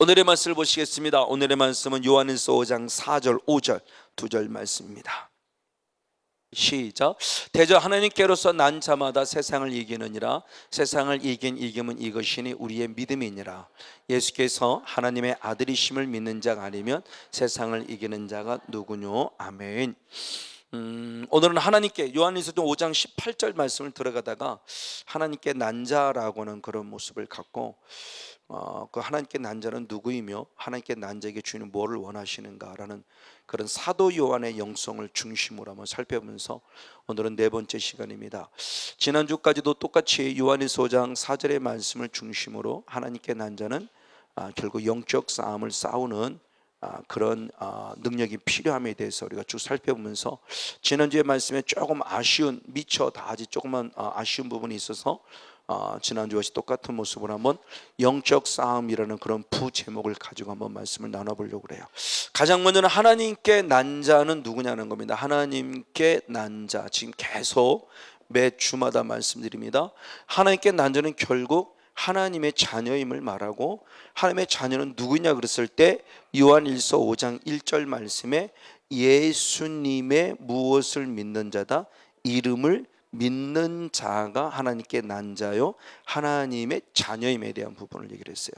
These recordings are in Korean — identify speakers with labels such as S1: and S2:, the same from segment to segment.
S1: 오늘의 말씀을 보시겠습니다. 오늘의 말씀은 요한일서 5장 4절 5절 두 절 말씀입니다. 시작. 대저 하나님께로서 난 자마다 세상을 이기느니라. 세상을 이긴 이김은 이것이니 우리의 믿음이니라. 예수께서 하나님의 아들이심을 믿는 자가 아니면 세상을 이기는 자가 누구뇨? 아멘. 오늘은 하나님께 요한일서 5장 18절 말씀을 들어가다가 하나님께 난 자라고는 그런 모습을 갖고 그 하나님께 난 자는 누구이며 하나님께 난 자에게 주인은 뭐를 원하시는가라는 그런 사도 요한의 영성을 중심으로 한번 살펴보면서 오늘은 네 번째 시간입니다. 지난주까지도 똑같이 요한일서 5장 4절의 말씀을 중심으로 하나님께 난 자는 결국 영적 싸움을 싸우는 그런 능력이 필요함에 대해서 우리가 쭉 살펴보면서 지난주의 말씀에 조금 아쉬운 미처 다 아직 조금만 아쉬운 부분이 있어서 지난주와 똑같은 모습으로 한번 영적 싸움이라는 그런 부제목을 가지고 한번 말씀을 나눠보려고 그래요. 가장 먼저는 하나님께 난 자는 누구냐는 겁니다. 하나님께 난 자, 지금 계속 매 주마다 말씀드립니다. 하나님께 난 자는 결국 하나님의 자녀임을 말하고, 하나님의 자녀는 누구냐 그랬을 때 요한일서 5장 1절 말씀에 예수님의 무엇을 믿는 자다, 이름을 믿는 자가 하나님께 난 자요 하나님의 자녀임에 대한 부분을 얘기를 했어요.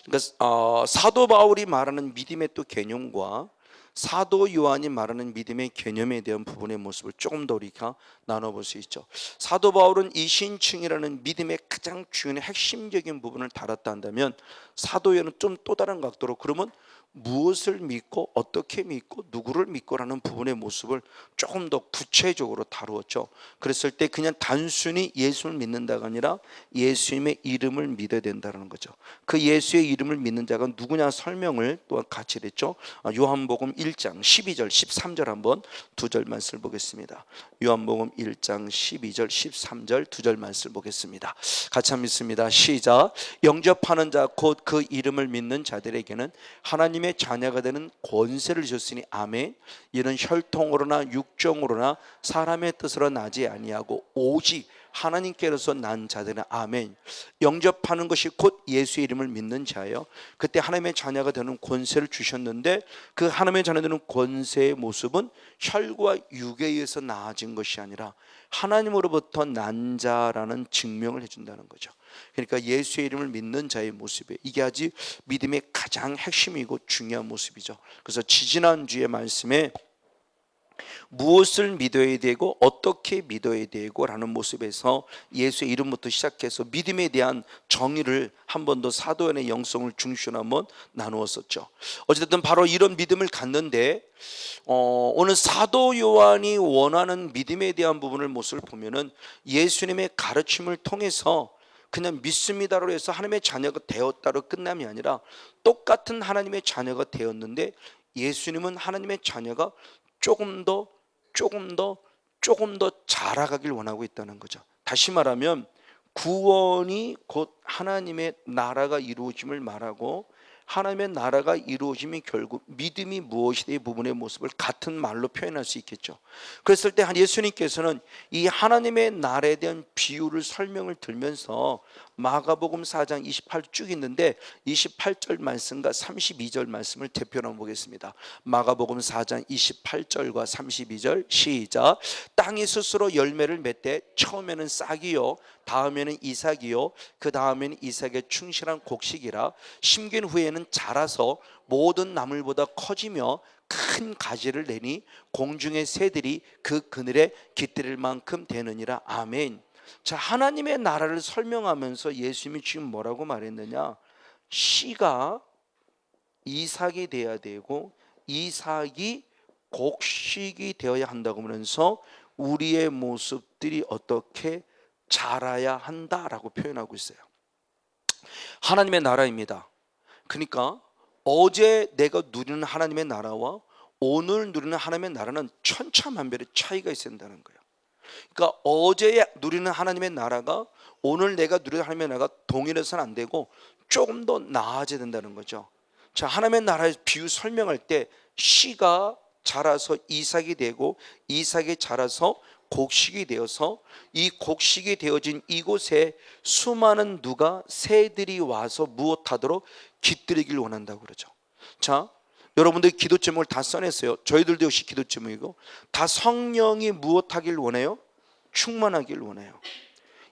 S1: 그러니까 사도 바울이 말하는 믿음의 또 개념과 사도 요한이 말하는 믿음의 개념에 대한 부분의 모습을 조금 더 우리가 나눠볼 수 있죠. 사도 바울은 이신층이라는 믿음의 가장 중요한 핵심적인 부분을 다뤘다 한다면, 사도 요한은 좀 또 다른 각도로 그러면 무엇을 믿고 어떻게 믿고 누구를 믿고라는 부분의 모습을 조금 더 구체적으로 다루었죠. 그랬을 때 그냥 단순히 예수를 믿는다가 아니라 예수님의 이름을 믿어야 된다는 거죠. 그 예수의 이름을 믿는 자가 누구냐 설명을 또한 같이 했죠. 요한복음 1장 12절 13절 한번 두 절 말씀을 보겠습니다. 요한복음 1장 12절 13절 두 절 말씀을 보겠습니다. 같이 한번 읽습니다. 시작. 영접하는 자 곧 그 이름을 믿는 자들에게는 하나님의 자녀가 되는 권세를 주셨으니 아멘. 이는 혈통으로나 육정으로나 사람의 뜻으로 나지 아니하고 오직 하나님께로서 난 자들은 아멘. 영접하는 것이 곧 예수의 이름을 믿는 자예요. 그때 하나님의 자녀가 되는 권세를 주셨는데, 그 하나님의 자녀 되는 권세의 모습은 혈과 육에 의해서 나아진 것이 아니라 하나님으로부터 난 자라는 증명을 해준다는 거죠. 그러니까 예수의 이름을 믿는 자의 모습에 이게 아직 믿음의 가장 핵심이고 중요한 모습이죠. 그래서 지지난주의 말씀에 무엇을 믿어야 되고 어떻게 믿어야 되고 라는 모습에서 예수의 이름부터 시작해서 믿음에 대한 정의를 한 번 더 사도 요한의 영성을 중심으로 한번 나누었었죠. 어쨌든 바로 이런 믿음을 갖는데 오늘 사도 요한이 원하는 믿음에 대한 부분을 모습을 보면은 예수님의 가르침을 통해서 그냥 믿습니다로 해서 하나님의 자녀가 되었다로 끝남이 아니라 똑같은 하나님의 자녀가 되었는데, 예수님은 하나님의 자녀가 조금 더 자라가길 원하고 있다는 거죠. 다시 말하면 구원이 곧 하나님의 나라가 이루어짐을 말하고, 하나님의 나라가 이루어짐이 결국 믿음이 무엇이냐의 부분의 모습을 같은 말로 표현할 수 있겠죠. 그랬을 때 예수님께서는 이 하나님의 나라에 대한 비유를 설명을 들면서 마가복음 4장 28 쭉 있는데 28절 말씀과 32절 말씀을 대표로 보겠습니다. 마가복음 4장 28절과 32절 시작. 땅이 스스로 열매를 맺되 처음에는 싹이요 다음에는 이삭이요 그 다음에는 이삭의 충실한 곡식이라 심긴 후에는 자라서 모든 나물보다 커지며 큰 가지를 내니 공중의 새들이 그 그늘에 깃들일 만큼 되느니라. 아멘. 자, 하나님의 나라를 설명하면서 예수님이 지금 뭐라고 말했느냐? 씨가 이삭이 되어야 되고 이삭이 곡식이 되어야 한다고 하면서 우리의 모습들이 어떻게 자라야 한다라고 표현하고 있어요. 하나님의 나라입니다. 그러니까 어제 내가 누리는 하나님의 나라와 오늘 누리는 하나님의 나라는 천차만별의 차이가 있어야 된다는 거예요. 그러니까 어제 누리는 하나님의 나라가 오늘 내가 누리는 하나님의 나라가 동일해서는 안 되고 조금 더 나아져야 된다는 거죠. 자, 하나님의 나라의 비유 설명할 때 씨가 자라서 이삭이 되고 이삭이 자라서 곡식이 되어서 이 곡식이 되어진 이곳에 수많은 누가 새들이 와서 무엇하도록 깃들이길 원한다고 그러죠. 자, 여러분들 기도 제목을 다 써냈어요. 저희들도 역시 기도 제목이고, 다 성령이 무엇하길 원해요? 충만하길 원해요.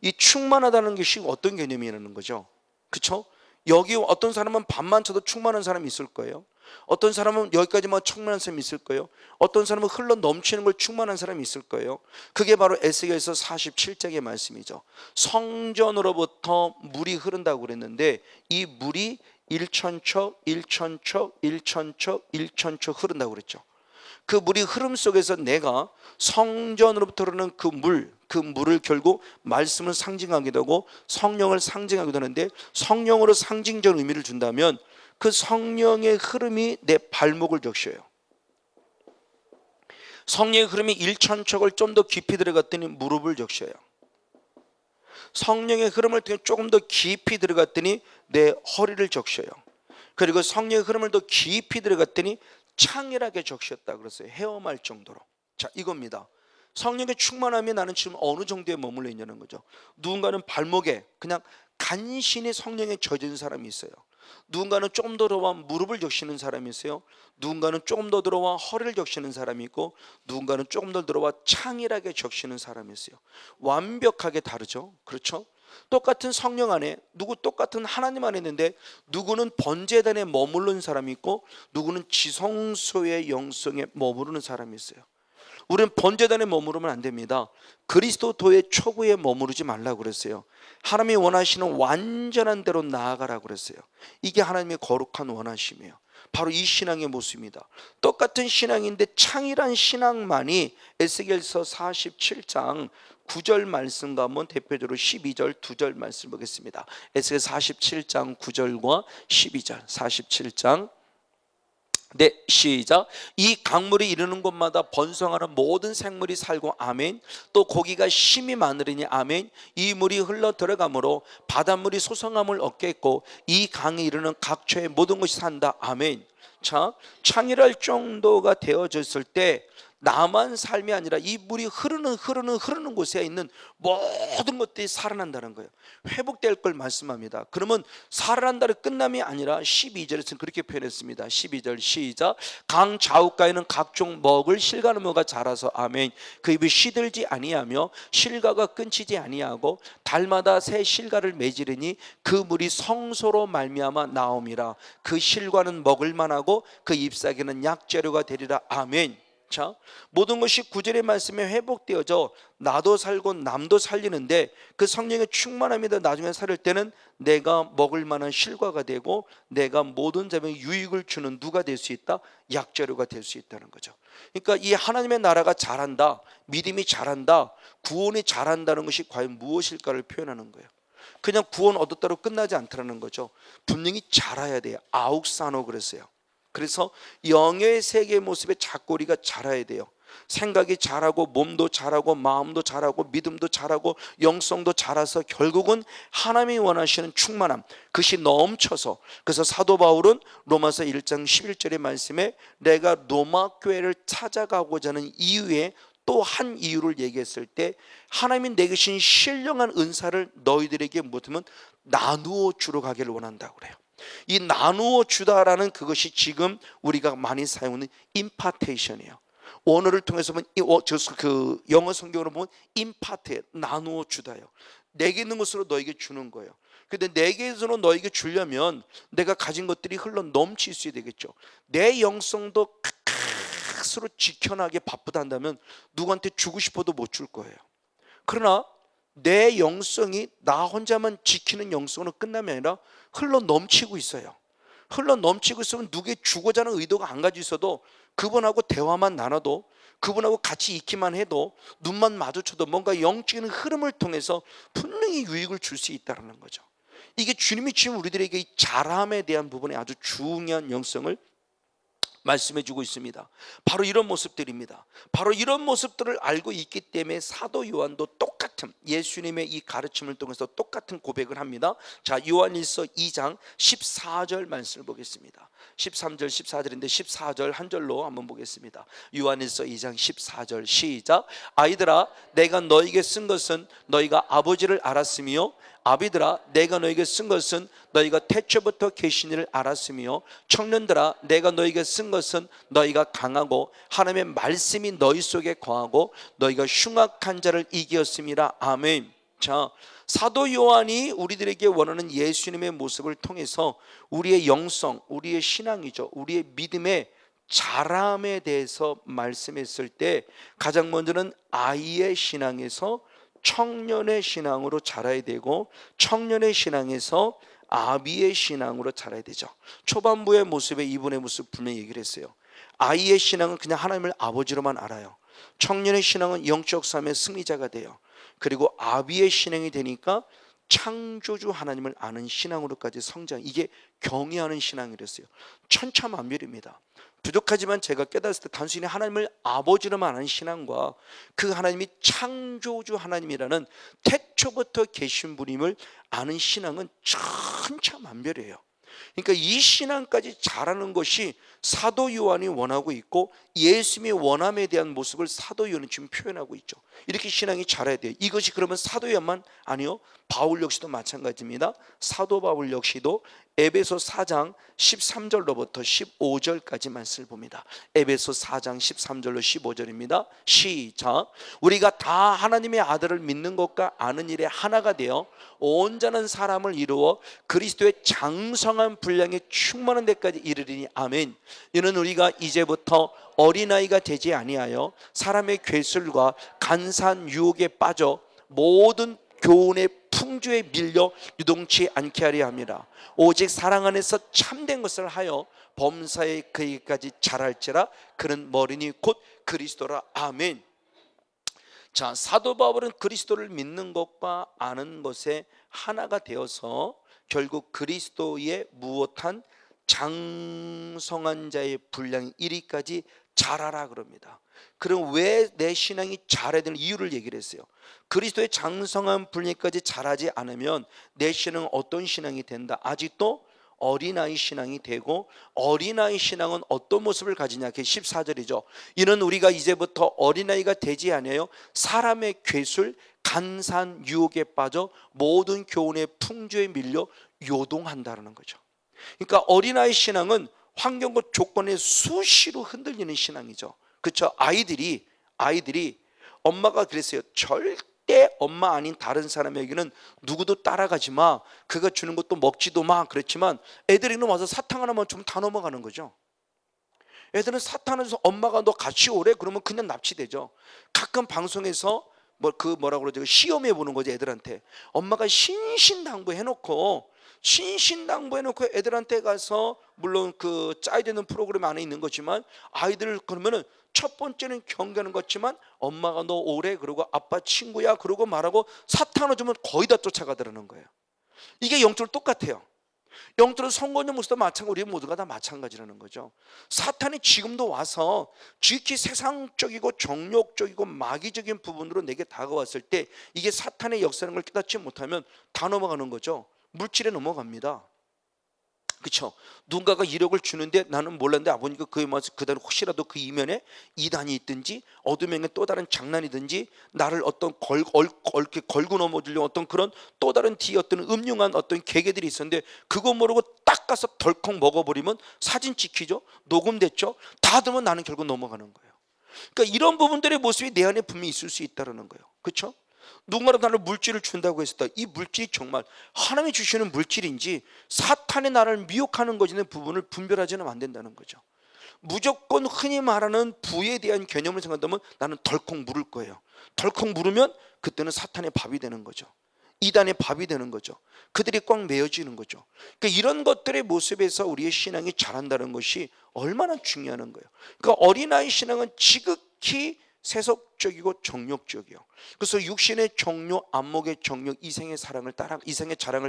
S1: 이 충만하다는 것이 어떤 개념이라는 거죠? 그렇죠? 여기 어떤 사람은 밥만 쳐도 충만한 사람이 있을 거예요. 어떤 사람은 여기까지만 충만한 사람이 있을 거예요. 어떤 사람은 흘러 넘치는 걸 충만한 사람이 있을 거예요. 그게 바로 에스겔서 47장의 말씀이죠. 성전으로부터 물이 흐른다고 그랬는데, 이 물이 1,000척, 1,000척, 1,000척, 1,000척 흐른다고 그랬죠. 그 물이 흐름 속에서 내가 성전으로부터 흐르는 그 물을 결국 말씀을 상징하기도 하고 성령을 상징하기도 하는데, 성령으로 상징적 의미를 준다면 그 성령의 흐름이 내 발목을 적셔요. 성령의 흐름이 1,000척을 좀 더 깊이 들어갔더니 무릎을 적셔요. 성령의 흐름을 통해 조금 더 깊이 들어갔더니 내 허리를 적셔요. 그리고 성령의 흐름을 더 깊이 들어갔더니 창일하게 적셨다 그랬어요. 헤엄할 정도로. 자, 이겁니다. 성령의 충만함이 나는 지금 어느 정도에 머물러 있냐는 거죠. 누군가는 발목에 그냥 간신히 성령에 젖은 사람이 있어요. 누군가는 조금 더 들어와 무릎을 적시는 사람이 있어요. 누군가는 조금 더 들어와 허리를 적시는 사람이 있고, 누군가는 조금 더 들어와 창일하게 적시는 사람이 있어요. 완벽하게 다르죠. 그렇죠? 똑같은 성령 안에, 똑같은 하나님 안에 있는데, 누구는 번제단에 머무르는 사람이 있고, 누구는 지성소의 영성에 머무르는 사람이 있어요. 우리는 번제단에 머무르면 안 됩니다. 그리스도도의 초구에 머무르지 말라고 그랬어요. 하나님이 원하시는 완전한 대로 나아가라고 그랬어요. 이게 하나님의 거룩한 원하심이에요. 바로 이 신앙의 모습입니다. 똑같은 신앙인데 창일한 신앙만이 에스겔서 47장 9절 말씀과 한번 대표적으로 12절 2절 말씀 보겠습니다. 에스겔 47장 9절과 12절. 47장 네, 시작. 이 강물이 이르는 곳마다 번성하는 모든 생물이 살고 아멘. 또 고기가 심이 많으리니 아멘. 이 물이 흘러 들어가므로 바닷물이 소성함을 얻겠고, 이 강에 이르는 각처의 모든 것이 산다 아멘. 자, 창일할 정도가 되어졌을 때 나만 삶이 아니라 이 물이 흐르는 곳에 있는 모든 것들이 살아난다는 거예요. 회복될 걸 말씀합니다. 그러면 살아난다는 끝남이 아니라 12절에서는 그렇게 표현했습니다. 12절 시작. 강 좌우가에는 각종 먹을 실과나무가 자라서 아멘. 그 잎이 시들지 아니하며 실과가 끊치지 아니하고 달마다 새 실과를 맺으리니 그 물이 성소로 말미암아 나옴이라. 그 실과는 먹을 만하고 그 잎사귀는 약재료가 되리라 아멘. 자, 모든 것이 구절의 말씀에 회복되어져 나도 살고 남도 살리는데, 그 성령의 충만함이 더 나중에 살을 때는 내가 먹을 만한 실과가 되고, 내가 모든 자에게 유익을 주는 누가 될 수 있다? 약재료가 될 수 있다는 거죠. 그러니까 이 하나님의 나라가 자란다, 믿음이 자란다, 구원이 자란다는 것이 과연 무엇일까를 표현하는 거예요. 그냥 구원 얻었다로 끝나지 않다는 거죠. 분명히 자라야 돼요. 아욱사노 그랬어요. 그래서 영의 세계의 모습에 자꾸 우리가 자라야 돼요. 생각이 자라고, 몸도 자라고, 마음도 자라고, 믿음도 자라고, 영성도 자라서 결국은 하나님이 원하시는 충만함, 그것이 넘쳐서, 그래서 사도 바울은 로마서 1장 11절의 말씀에 내가 로마 교회를 찾아가고자 하는 이유에 또 한 이유를 얘기했을 때, 하나님이 내게 주신 신령한 은사를 너희들에게 못하면 나누어 주러 가기를 원한다고 그래요. 이 나누어 주다라는 그것이 지금 우리가 많이 사용하는 임파테이션이에요. 원어를 통해서 보면 그 영어 성경으로 보면 임파테, 나누어 주다요. 내게 있는 것으로 너에게 주는 거예요. 근데 내게서 너에게 주려면 내가 가진 것들이 흘러 넘칠 수 되겠죠. 내 영성도 스스로 지켜나게 바쁘다 한다면 누구한테 주고 싶어도 못 줄 거예요. 그러나 내 영성이 나 혼자만 지키는 영성으로 끝남이 아니라 흘러 넘치고 있어요. 흘러 넘치고 있으면 누구에게 주고자 하는 의도가 안 가지고 있어도, 그분하고 대화만 나눠도, 그분하고 같이 있기만 해도, 눈만 마주쳐도 뭔가 영적인 흐름을 통해서 분명히 유익을 줄 수 있다는 거죠. 이게 주님이 지금 우리들에게 이 자람에 대한 부분에 아주 중요한 영성을 말씀해 주고 있습니다. 바로 이런 모습들입니다. 바로 이런 모습들을 알고 있기 때문에 사도 요한도 똑같은 예수님의 이 가르침을 통해서 똑같은 고백을 합니다. 자, 요한일서 2장 14절 말씀을 보겠습니다. 13절 14절인데 14절 한 절로 한번 보겠습니다. 요한일서 2장 14절 시작. 아이들아, 내가 너에게 쓴 것은 너희가 아버지를 알았으며 아비들아 내가 너에게 쓴 것은 너희가 태초부터 계신 이를 알았으며 청년들아 내가 너에게 쓴 것은 너희가 강하고 하나님의 말씀이 너희 속에 거하고 너희가 흉악한 자를 이기었음이라. 아멘. 자, 사도 요한이 우리들에게 원하는 예수님의 모습을 통해서 우리의 영성, 우리의 신앙이죠, 우리의 믿음의 자람에 대해서 말씀했을 때 가장 먼저는 아이의 신앙에서 청년의 신앙으로 자라야 되고 청년의 신앙에서 아비의 신앙으로 자라야 되죠. 초반부의 모습에 이분의 모습 분명히 얘기를 했어요. 아이의 신앙은 그냥 하나님을 아버지로만 알아요. 청년의 신앙은 영적 삶의 승리자가 돼요. 그리고 아비의 신앙이 되니까 창조주 하나님을 아는 신앙으로까지 성장. 이게 경외하는 신앙이랬어요. 천차만별입니다. 부족하지만 제가 깨달았을 때 단순히 하나님을 아버지로만 아는 신앙과 그 하나님이 창조주 하나님이라는 태초부터 계신 분임을 아는 신앙은 천차만별이에요. 그러니까 이 신앙까지 자라는 것이 사도 요한이 원하고 있고 예수님의 원함에 대한 모습을 사도 요한이 지금 표현하고 있죠. 이렇게 신앙이 자라야 돼요. 이것이 그러면 사도 요한만 아니요, 바울 역시도 마찬가지입니다. 사도 바울 역시도 에베소 4장 13절로부터 15절까지 말씀을 봅니다. 에베소 4장 13절로 15절입니다. 시작. 우리가 다 하나님의 아들을 믿는 것과 아는 일에 하나가 되어 온전한 사람을 이루어 그리스도의 장성한 분량에 충만한 데까지 이르리니. 아멘. 이는 우리가 이제부터 어린아이가 되지 아니하여 사람의 괴술과 간사한 유혹에 빠져 모든 교훈의 풍조에 밀려 유동치 않게 하려 함이라. 오직 사랑 안에서 참된 것을 하여 범사에 그에게까지 자랄지라. 그는 머리니 곧 그리스도라. 아멘. 자, 사도 바울은 그리스도를 믿는 것과 아는 것에 하나가 되어서 결국 그리스도의 무엇한 장성한 자의 분량 1위까지 자라라 그럽니다. 그럼 왜 내 신앙이 자라야 되는 이유를 얘기를 했어요. 그리스도의 장성한 분량까지 자라지 않으면 내 신앙은 어떤 신앙이 된다? 아직도 어린아이 신앙이 되고, 어린아이 신앙은 어떤 모습을 가지냐? 그게 14절이죠. 이는 우리가 이제부터 어린아이가 되지 아니하여 사람의 괴술 간사한 유혹에 빠져 모든 교훈의 풍조에 밀려 요동한다는 거죠. 그러니까 어린아이 신앙은 환경과 조건에 수시로 흔들리는 신앙이죠. 그렇죠? 아이들이 엄마가 그랬어요. 절대 엄마 아닌 다른 사람에게는 누구도 따라가지 마, 그가 주는 것도 먹지도 마 그랬지만 애들이는 와서 사탕 하나만 좀 다 넘어가는 거죠. 애들은 사탕에서 엄마가 너 같이 오래 그러면 그냥 납치되죠. 가끔 방송에서 뭐라고 그러죠, 시험해 보는 거죠. 애들한테 엄마가 신신당부해놓고 애들한테 가서, 물론 그 짜야 되는 프로그램 안에 있는 거지만 아이들을 그러면은 첫 번째는 경계하는 것 같지만 엄마가 너 오래 그러고 아빠 친구야 그러고 말하고 사탕을 주면 거의 다 쫓아가더라는 거예요. 이게 영적으로 똑같아요. 영적으로 성공의 모습도 마찬가지고 우리 모두가 다 마찬가지라는 거죠. 사탄이 지금도 와서 지극히 세상적이고 정욕적이고 마귀적인 부분으로 내게 다가왔을 때 이게 사탄의 역사라는 걸 깨닫지 못하면 다 넘어가는 거죠. 물질에 넘어갑니다. 그렇죠? 누군가가 이력을 주는데 나는 몰랐는데 아버님과 그의 모습 그대로 혹시라도 그 이면에 이단이 있든지 어둠의 또 다른 장난이든지 나를 어떤 걸고 넘어주려고 어떤 그런 또 다른 뒤에 어떤 음흉한 어떤 계계들이 있었는데 그거 모르고 딱 가서 덜컥 먹어버리면 사진 찍히죠? 녹음됐죠? 다 들으면 나는 결국 넘어가는 거예요. 그러니까 이런 부분들의 모습이 내 안에 분명히 있을 수 있다는 거예요. 그렇죠? 누군가라도 나를 물질을 준다고 했을 때 이 물질이 정말 하나님이 주시는 물질인지 사탄의 나를 미혹하는 것이라는 부분을 분별하지는 안 된다는 거죠. 무조건 흔히 말하는 부에 대한 개념을 생각한다면 나는 덜컥 물을 거예요. 덜컥 물으면 그때는 사탄의 밥이 되는 거죠. 이단의 밥이 되는 거죠. 그들이 꽉 메어지는 거죠. 그러니까 이런 것들의 모습에서 우리의 신앙이 자란다는 것이 얼마나 중요한 거예요. 그러니까 어린아이 신앙은 지극히 세속적이고 정욕적이요. 그래서 육신의 정욕, 안목의 정욕, 이생의 자랑을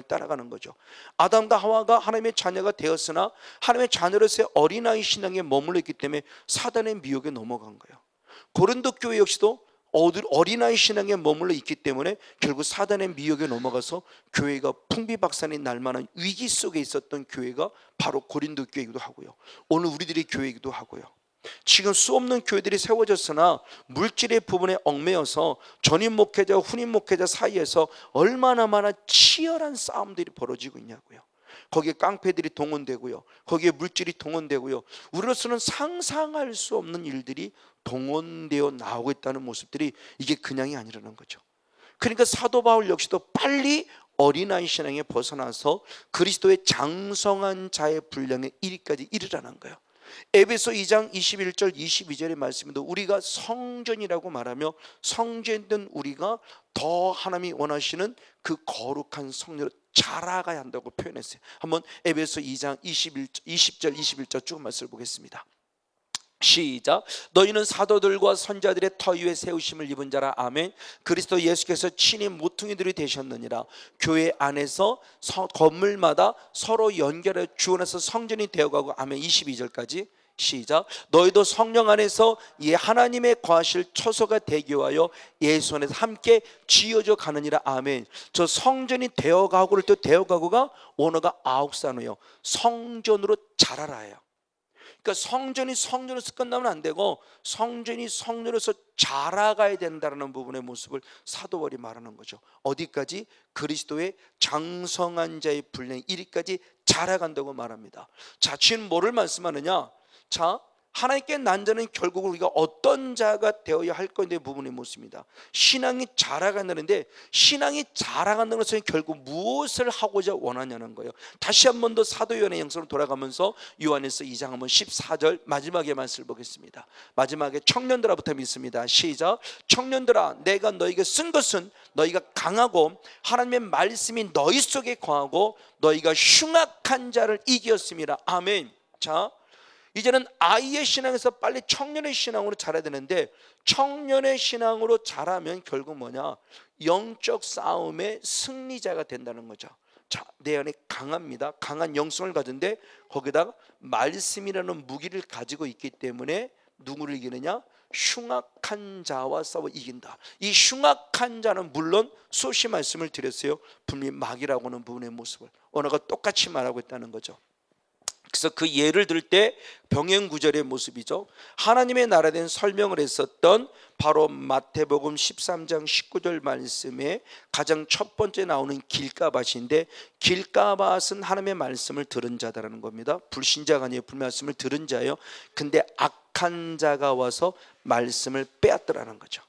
S1: 따라가는 거죠. 아담과 하와가 하나님의 자녀가 되었으나 하나님의 자녀로서의 어린아이 신앙에 머물러 있기 때문에 사단의 미혹에 넘어간 거예요. 고린도 교회 역시도 어린아이 신앙에 머물러 있기 때문에 결국 사단의 미혹에 넘어가서 교회가 풍비박산이 날 만한 위기 속에 있었던 교회가 바로 고린도 교회이기도 하고요. 오늘 우리들의 교회이기도 하고요. 지금 수없는 교회들이 세워졌으나 물질의 부분에 얽매여서 전임 목회자, 후임 목회자 사이에서 얼마나 많은 치열한 싸움들이 벌어지고 있냐고요. 거기에 깡패들이 동원되고요, 거기에 물질이 동원되고요, 우리로서는 상상할 수 없는 일들이 동원되어 나오고 있다는 모습들이 이게 그냥이 아니라는 거죠. 그러니까 사도 바울 역시도 빨리 어린아이 신앙에 벗어나서 그리스도의 장성한 자의 분량에 이르기까지 이르라는 거예요. 에베소 2장 21절 22절의 말씀에도 우리가 성전이라고 말하며 성전된 우리가 더 하나님이 원하시는 그 거룩한 성전으로 자라가야 한다고 표현했어요. 한번 에베소 2장 20절 21절 쭉 말씀을 보겠습니다. 시작. 너희는 사도들과 선자들의 터 위에 세우심을 입은 자라. 아멘. 그리스도 예수께서 친히 모퉁이들이 되셨느니라. 교회 안에서 건물마다 서로 연결해 주원해서 성전이 되어가고. 아멘. 22절까지 시작. 너희도 성령 안에서 이 하나님의 거하실 처소가 되기 위하여 예수 안에서 함께 지어져 가느니라. 아멘. 저 성전이 되어가고를 또 되어가고가 원어가 아욱사노요, 성전으로 자라라예요. 그러니까 성전이 성전으로서 끝나면 안 되고 성전이 성전으로서 자라가야 된다는 부분의 모습을 사도 바울이 말하는 거죠. 어디까지? 그리스도의 장성한 자의 분량에 이르기까지 자라간다고 말합니다. 자, 지금 뭐를 말씀하느냐? 자, 하나님께 난 자는 결국 우리가 어떤 자가 되어야 할 건데 부분의 모습입니다. 신앙이 자라간다는데, 신앙이 자라간다는 것은 결국 무엇을 하고자 원하냐는 거예요. 다시 한 번 더 사도 요한의 영성으로 돌아가면서 요한일서 2장 한번 14절 마지막에 말씀을 보겠습니다. 마지막에 청년들아부터 믿습니다. 시작. 청년들아, 내가 너희에게 쓴 것은 너희가 강하고 하나님의 말씀이 너희 속에 거하고 너희가 흉악한 자를 이겼음이라. 아멘. 자, 이제는 아이의 신앙에서 빨리 청년의 신앙으로 자라야 되는데, 청년의 신앙으로 자라면 결국 뭐냐? 영적 싸움의 승리자가 된다는 거죠. 자, 내 안에 강합니다. 강한 영성을 가진데 거기다가 말씀이라는 무기를 가지고 있기 때문에 누구를 이기느냐? 흉악한 자와 싸워 이긴다. 이 흉악한 자는 물론 수없이 말씀을 드렸어요. 분명히 마귀라고 하는 부분의 모습을 언어가 똑같이 말하고 있다는 거죠. 그래서 그 예를 들 때 병행구절의 모습이죠. 하나님의 나라에 대한 설명을 했었던 바로 마태복음 13장 19절 말씀에 가장 첫 번째 나오는 길가밭인데, 길가밭은 하나님의 말씀을 들은 자다라는 겁니다. 불신자가 아니에요. 불말씀을 들은 자예요. 근데 악한 자가 와서 말씀을 빼앗더라는 거죠.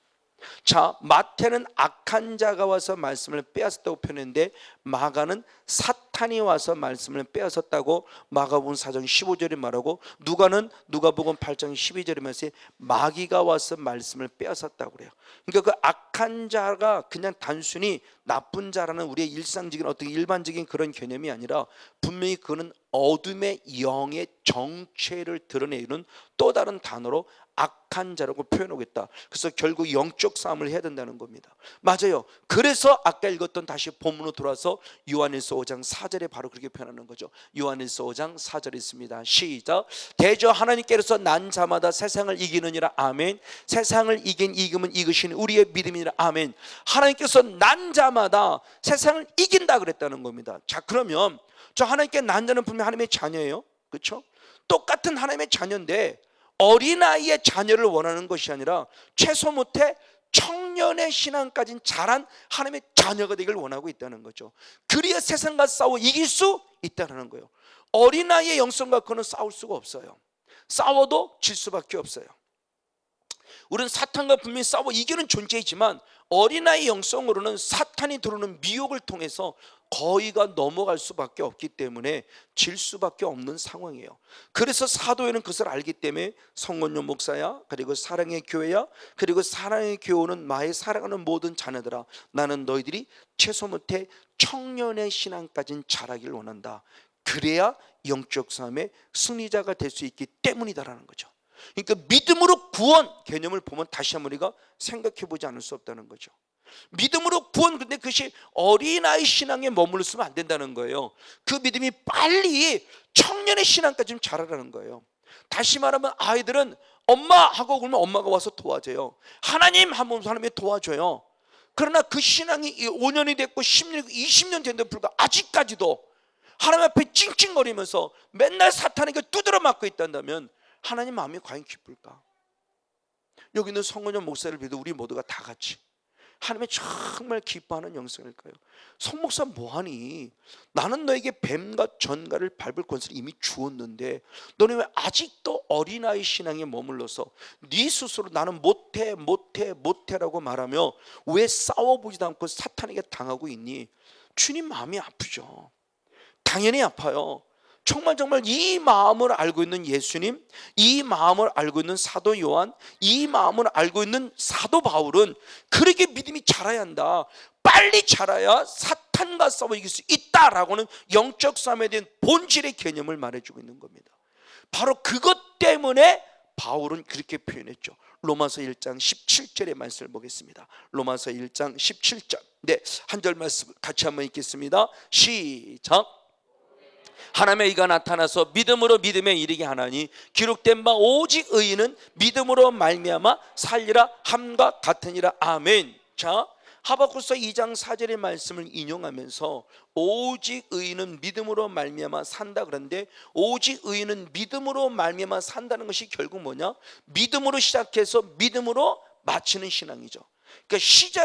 S1: 자, 마태는 악한 자가 와서 말씀을 빼앗았다고 표현했는데, 마가는 사탄이 와서 말씀을 빼앗았다고 마가복음 4장 15절에 말하고, 누가는 누가복음 8장 12절에 말해서 마귀가 와서 말씀을 빼앗았다고 그래요. 그러니까 그 악한 자가 그냥 단순히 나쁜 자라는 우리의 일상적인 어떤 일반적인 그런 개념이 아니라 분명히 그는 어둠의 영의 정체를 드러내는 또 다른 단어로 악한 자라고 표현하겠다. 그래서 결국 영적 싸움을 해야 된다는 겁니다. 맞아요. 그래서 아까 읽었던 다시 본문으로 돌아서 요한일서 5장 4절에 바로 그렇게 표현하는 거죠. 요한일서 5장 4절에 있습니다. 시작. 대저 하나님께서 난 자마다 세상을 이기느니라. 아멘. 세상을 이긴 이금은 이것이 우리의 믿음이니라. 아멘. 하나님께서 난 자마다 세상을 이긴다 그랬다는 겁니다. 자, 그러면 저 하나님께 난 자는 분명히 하나님의 자녀예요. 그렇죠? 똑같은 하나님의 자녀인데 어린아이의 자녀를 원하는 것이 아니라 최소 못해 청년의 신앙까지 자란 하나님의 자녀가 되기를 원하고 있다는 거죠. 그리야 세상과 싸워 이길 수 있다는 거예요. 어린아이의 영성과 그는 싸울 수가 없어요. 싸워도 질 수밖에 없어요. 우리는 사탄과 분명히 싸워 이기는 존재이지만 어린아이 영성으로는 사탄이 들어오는 미혹을 통해서 거의가 넘어갈 수밖에 없기 때문에 질 수밖에 없는 상황이에요. 그래서 사도에는 그것을 알기 때문에 성건용 목사야, 그리고 사랑의 교회야, 그리고 사랑의 교회는 나의 사랑하는 모든 자녀들아, 나는 너희들이 최소 못해 청년의 신앙까지는 자라기를 원한다. 그래야 영적 싸움의 승리자가 될 수 있기 때문이다라는 거죠. 그러니까 믿음으로 구원 개념을 보면 다시 한번 우리가 생각해 보지 않을 수 없다는 거죠. 믿음으로 구원, 근데 그것이 어린아이 신앙에 머물렀으면 안 된다는 거예요. 그 믿음이 빨리 청년의 신앙까지 좀 자라라는 거예요. 다시 말하면 아이들은 엄마 하고 그러면 엄마가 와서 도와줘요. 하나님 하면 하나님이 도와줘요. 그러나 그 신앙이 5년이 됐고 10년, 20년 됐는데 불구하고 아직까지도 하나님 앞에 찡찡거리면서 맨날 사탄에게 두드려 맞고 있단다면 하나님 마음이 과연 기쁠까? 여기 있는 성원영 목사를 비롯해 우리 모두가 다 같이 하나님이 정말 기뻐하는 영성일까요? 성 목사 뭐하니? 나는 너에게 뱀과 전갈을 밟을 권세를 이미 주었는데 너는 왜 아직도 어린아이 신앙에 머물러서 네 스스로 나는 못해라고 말하며 왜 싸워보지도 않고 사탄에게 당하고 있니? 주님 마음이 아프죠. 당연히 아파요. 정말 이 마음을 알고 있는 예수님, 이 마음을 알고 있는 사도 요한, 이 마음을 알고 있는 사도 바울은 그렇게 믿음이 자라야 한다. 빨리 자라야 사탄과 싸워 이길 수 있다라고는 영적 싸움에 대한 본질의 개념을 말해주고 있는 겁니다. 바로 그것 때문에 바울은 그렇게 표현했죠. 로마서 1장 17절의 말씀을 보겠습니다. 로마서 1장 17절. 네, 한 절 말씀 같이 한번 읽겠습니다. 시작. 하나님의 의가 나타나서 믿음으로 믿음에 이르게 하나니 기록된 바 오직 의인은 믿음으로 말미암아 살리라 함과 같으니라. 아멘. 자, 하박국서 2장 4절의 말씀을 인용하면서 오직 의인은 믿음으로 말미암아 산다 그런데 오직 의인은 믿음으로 말미암아 산다는 것이 결국 뭐냐? 믿음으로 시작해서 믿음으로 마치는 신앙이죠.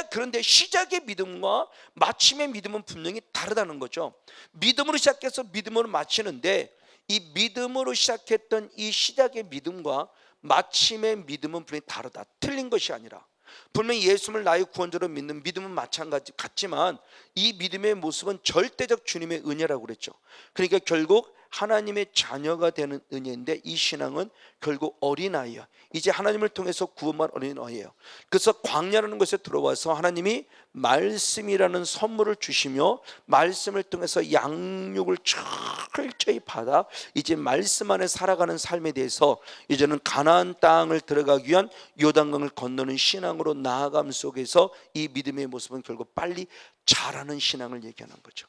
S1: 그런데 시작의 믿음과 마침의 믿음은 분명히 다르다는 거죠. 믿음으로 시작해서 믿음으로 마치는데 이 믿음으로 시작했던 이 시작의 믿음과 마침의 믿음은 분명히 다르다. 틀린 것이 아니라 분명히 예수를 나의 구원자로 믿는 믿음은 마찬가지 같지만 이 믿음의 모습은 절대적 주님의 은혜라고 그랬죠. 그러니까 결국 하나님의 자녀가 되는 은혜인데 이 신앙은 결국 어린아이야. 이제 하나님을 통해서 구원받은 어린아이예요. 그래서 광야라는 곳에 들어와서 하나님이 말씀이라는 선물을 주시며 말씀을 통해서 양육을 철저히 받아 이제 말씀 안에 살아가는 삶에 대해서 이제는 가나안 땅을 들어가기 위한 요단강을 건너는 신앙으로 나아감 속에서 이 믿음의 모습은 결국 빨리 자라는 신앙을 얘기하는 거죠.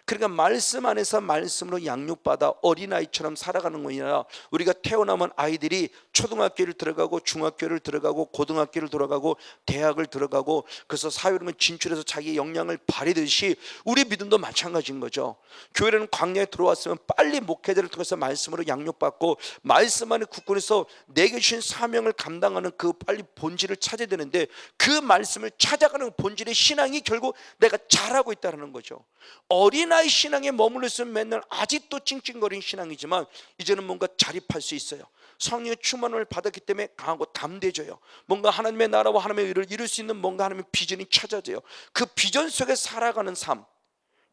S1: 그러니까 말씀 안에서 말씀으로 양육받아 어린아이처럼 살아가는 것이 아니라 우리가 태어나면 아이들이 초등학교를 들어가고 중학교를 들어가고 고등학교를 들어가고 대학을 들어가고 그래서 사회를 진출해서 자기의 역량을 발휘듯이 우리 믿음도 마찬가지인 거죠. 교회라는 광야에 들어왔으면 빨리 목회자를 통해서 말씀으로 양육받고 말씀 안에 굳건해서 내게 주신 사명을 감당하는 그 빨리 본질을 찾아야 되는데 그 말씀을 찾아가는 본질의 신앙이 결국 내가 잘하고 있다는 거죠. 어린아이 신앙에 머물러 있으면 맨날 아직도 찡찡거리는 신앙이지만 이제는 뭔가 자립할 수 있어요. 성령의 충만을 받았기 때문에 강하고 담대해져요. 뭔가 하나님의 나라와 하나님의 의를 이룰 수 있는 뭔가 하나님의 비전이 찾아져요. 그 비전 속에 살아가는 삶,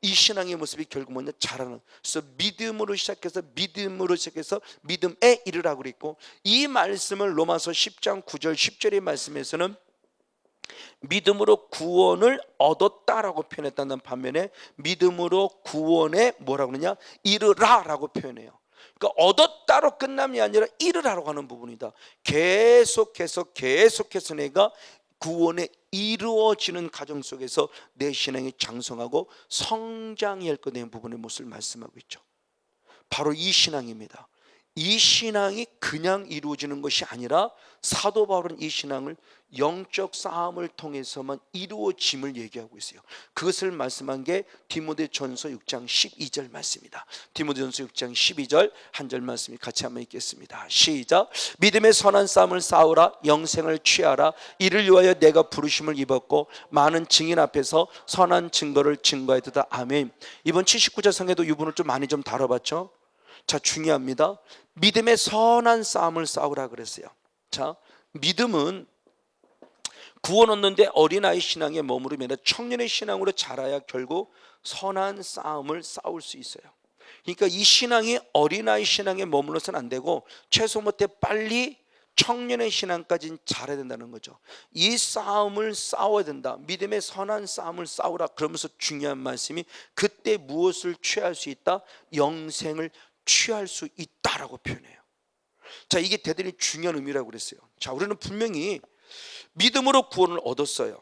S1: 이 신앙의 모습이 결국 뭐냐? 자라는. 그래서 믿음으로 시작해서 믿음에 이르라고 그랬고 이 말씀을 로마서 10장 9절 10절의 말씀에서는 믿음으로 구원을 얻었다라고 표현했다는 반면에 믿음으로 구원에 뭐라고 그러냐? 이르라라고 표현해요. 그러니까 얻었다로 끝남이 아니라 이르라라고 하는 부분이다. 계속해서 내가 구원에 이루어지는 과정 속에서 내 신앙이 장성하고 성장해야 할 것 같은 부분의 모습을 말씀하고 있죠. 바로 이 신앙입니다. 이 신앙이 그냥 이루어지는 것이 아니라 사도 바울은 이 신앙을 영적 싸움을 통해서만 이루어짐을 얘기하고 있어요. 그것을 말씀한 게 디모데전서 6장 12절 말씀입니다. 디모데전서 6장 12절 한 절 말씀이 같이 한번 읽겠습니다. 시작. 믿음의 선한 싸움을 싸우라. 영생을 취하라. 이를 위하여 내가 부르심을 입었고 많은 증인 앞에서 선한 증거를 증거하였도다. 아멘. 이번 79절 성에도 이 부분을 좀 많이 다뤄봤죠. 자, 중요합니다. 믿음의 선한 싸움을 싸우라 그랬어요. 자, 믿음은 구원 얻는데 어린아이 신앙에 머무르면 아니라 청년의 신앙으로 자라야 결국 선한 싸움을 싸울 수 있어요. 그러니까 이 신앙이 어린아이 신앙에 머물러서는 안 되고 최소 못해 빨리 청년의 신앙까지는 자라야 된다는 거죠. 이 싸움을 싸워야 된다. 믿음의 선한 싸움을 싸우라. 그러면서 중요한 말씀이 그때 무엇을 취할 수 있다? 영생을 취할 수 있다라고 표현해요. 자, 이게 대단히 중요한 의미라고 그랬어요. 자, 우리는 분명히 믿음으로 구원을 얻었어요.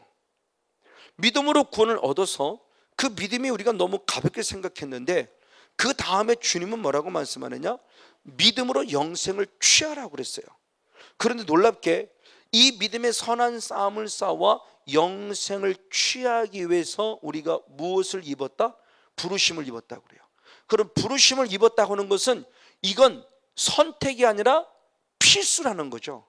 S1: 믿음으로 구원을 얻어서 그 믿음이 우리가 너무 가볍게 생각했는데 그 다음에 주님은 뭐라고 말씀하느냐? 믿음으로 영생을 취하라고 그랬어요. 그런데 놀랍게 이 믿음의 선한 싸움을 싸워 영생을 취하기 위해서 우리가 무엇을 입었다? 부르심을 입었다고 그래요. 그럼 부르심을 입었다고 하는 것은 이건 선택이 아니라 필수라는 거죠.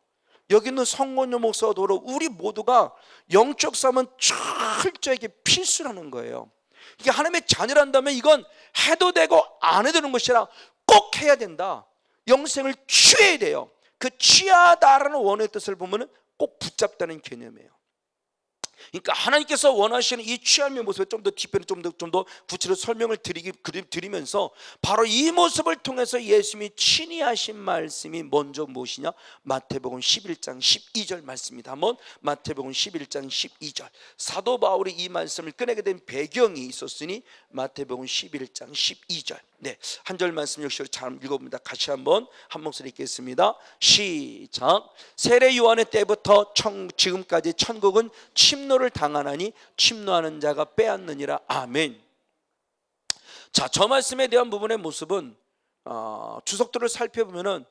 S1: 여기 있는 성건요 목사와 더불어 우리 모두가 영적 싸움은 철저하게 필수라는 거예요. 이게 하나님의 자녀란다면 이건 해도 되고 안 해도 되는 것이 아니라 꼭 해야 된다. 영생을 취해야 돼요. 그 취하다라는 원어의 뜻을 보면 꼭 붙잡다는 개념이에요. 그러니까 하나님께서 원하시는 이 취함의 모습을 좀 더 뒤편에 좀 더 구체로 설명을 드리면서 바로 이 모습을 통해서 예수님이 친히 하신 말씀이 먼저 무엇이냐? 마태복음 11장 12절 말씀입니다. 한번 마태복음 11장 12절. 사도 바울이 이 말씀을 꺼내게 된 배경이 있었으니 마태복음 11장 12절. 네, 한 절 말씀 역시 잘 읽어봅니다. 같이 한번 한 목소리 읽겠습니다. 시작. 세례 요한의 때부터 지금까지 천국은 침노를 당하나니 침노하는 자가 빼앗느니라. 아멘. 자, 저 말씀에 대한 부분의 모습은 주석들을 살펴보면은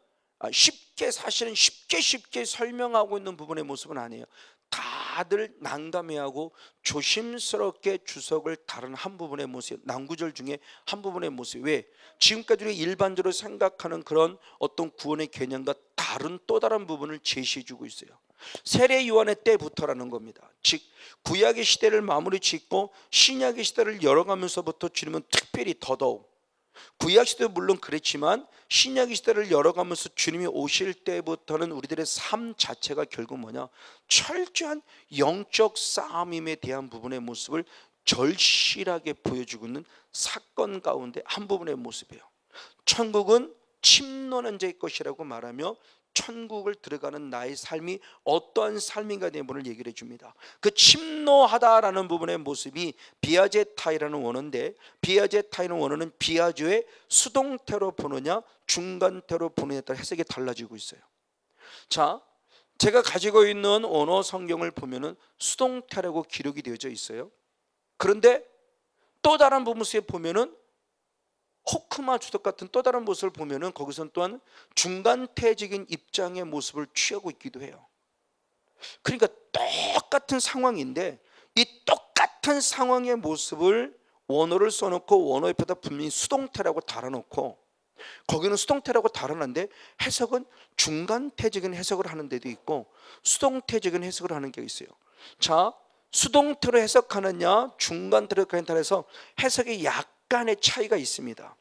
S1: 사실은 쉽게 설명하고 있는 부분의 모습은 아니에요. 다들 난감해하고 조심스럽게 주석을 다른 한 부분의 모습, 난구절 중에 한 부분의 모습. 왜? 지금까지 우리가 일반적으로 생각하는 그런 어떤 구원의 개념과 다른 또 다른 부분을 제시해주고 있어요. 세례 요한의 때부터라는 겁니다. 즉 구약의 시대를 마무리 짓고 신약의 시대를 열어가면서부터 주님은 특별히 더더욱, 구약 시대도 물론 그랬지만 신약 시대를 열어가면서 주님이 오실 때부터는 우리들의 삶 자체가 결국 뭐냐? 철저한 영적 싸움임에 대한 부분의 모습을 절실하게 보여주고 있는 사건 가운데 한 부분의 모습이에요. 천국은 침노하는 자의 것이라고 말하며 천국을 들어가는 나의 삶이 어떠한 삶인가 대한 부분을 얘기를 해줍니다. 그 침노하다라는 부분의 모습이 비아제타이라는 원어인데, 비아제타이는 원어는 비아주의 수동태로 보느냐 중간태로 보느냐에 따라 해석이 달라지고 있어요. 자, 제가 가지고 있는 언어 성경을 보면은 수동태라고 기록이 되어져 있어요. 그런데 또 다른 부분에 보면은 호크마 주석 같은 또 다른 모습을 보면은 거기서는 또한 중간태적인 입장의 모습을 취하고 있기도 해요. 그러니까 똑같은 상황인데 이 똑같은 상황의 모습을 원어를 써놓고 원어 옆에다 분명히 수동태라고 달아놓고 거기는 수동태라고 달아놨는데 해석은 중간태적인 해석을 하는 데도 있고 수동태적인 해석을 하는 게 있어요. 자, 수동태로 해석하느냐 중간태로 해석하느냐에서 해석이 약간의 차이가 있습니다.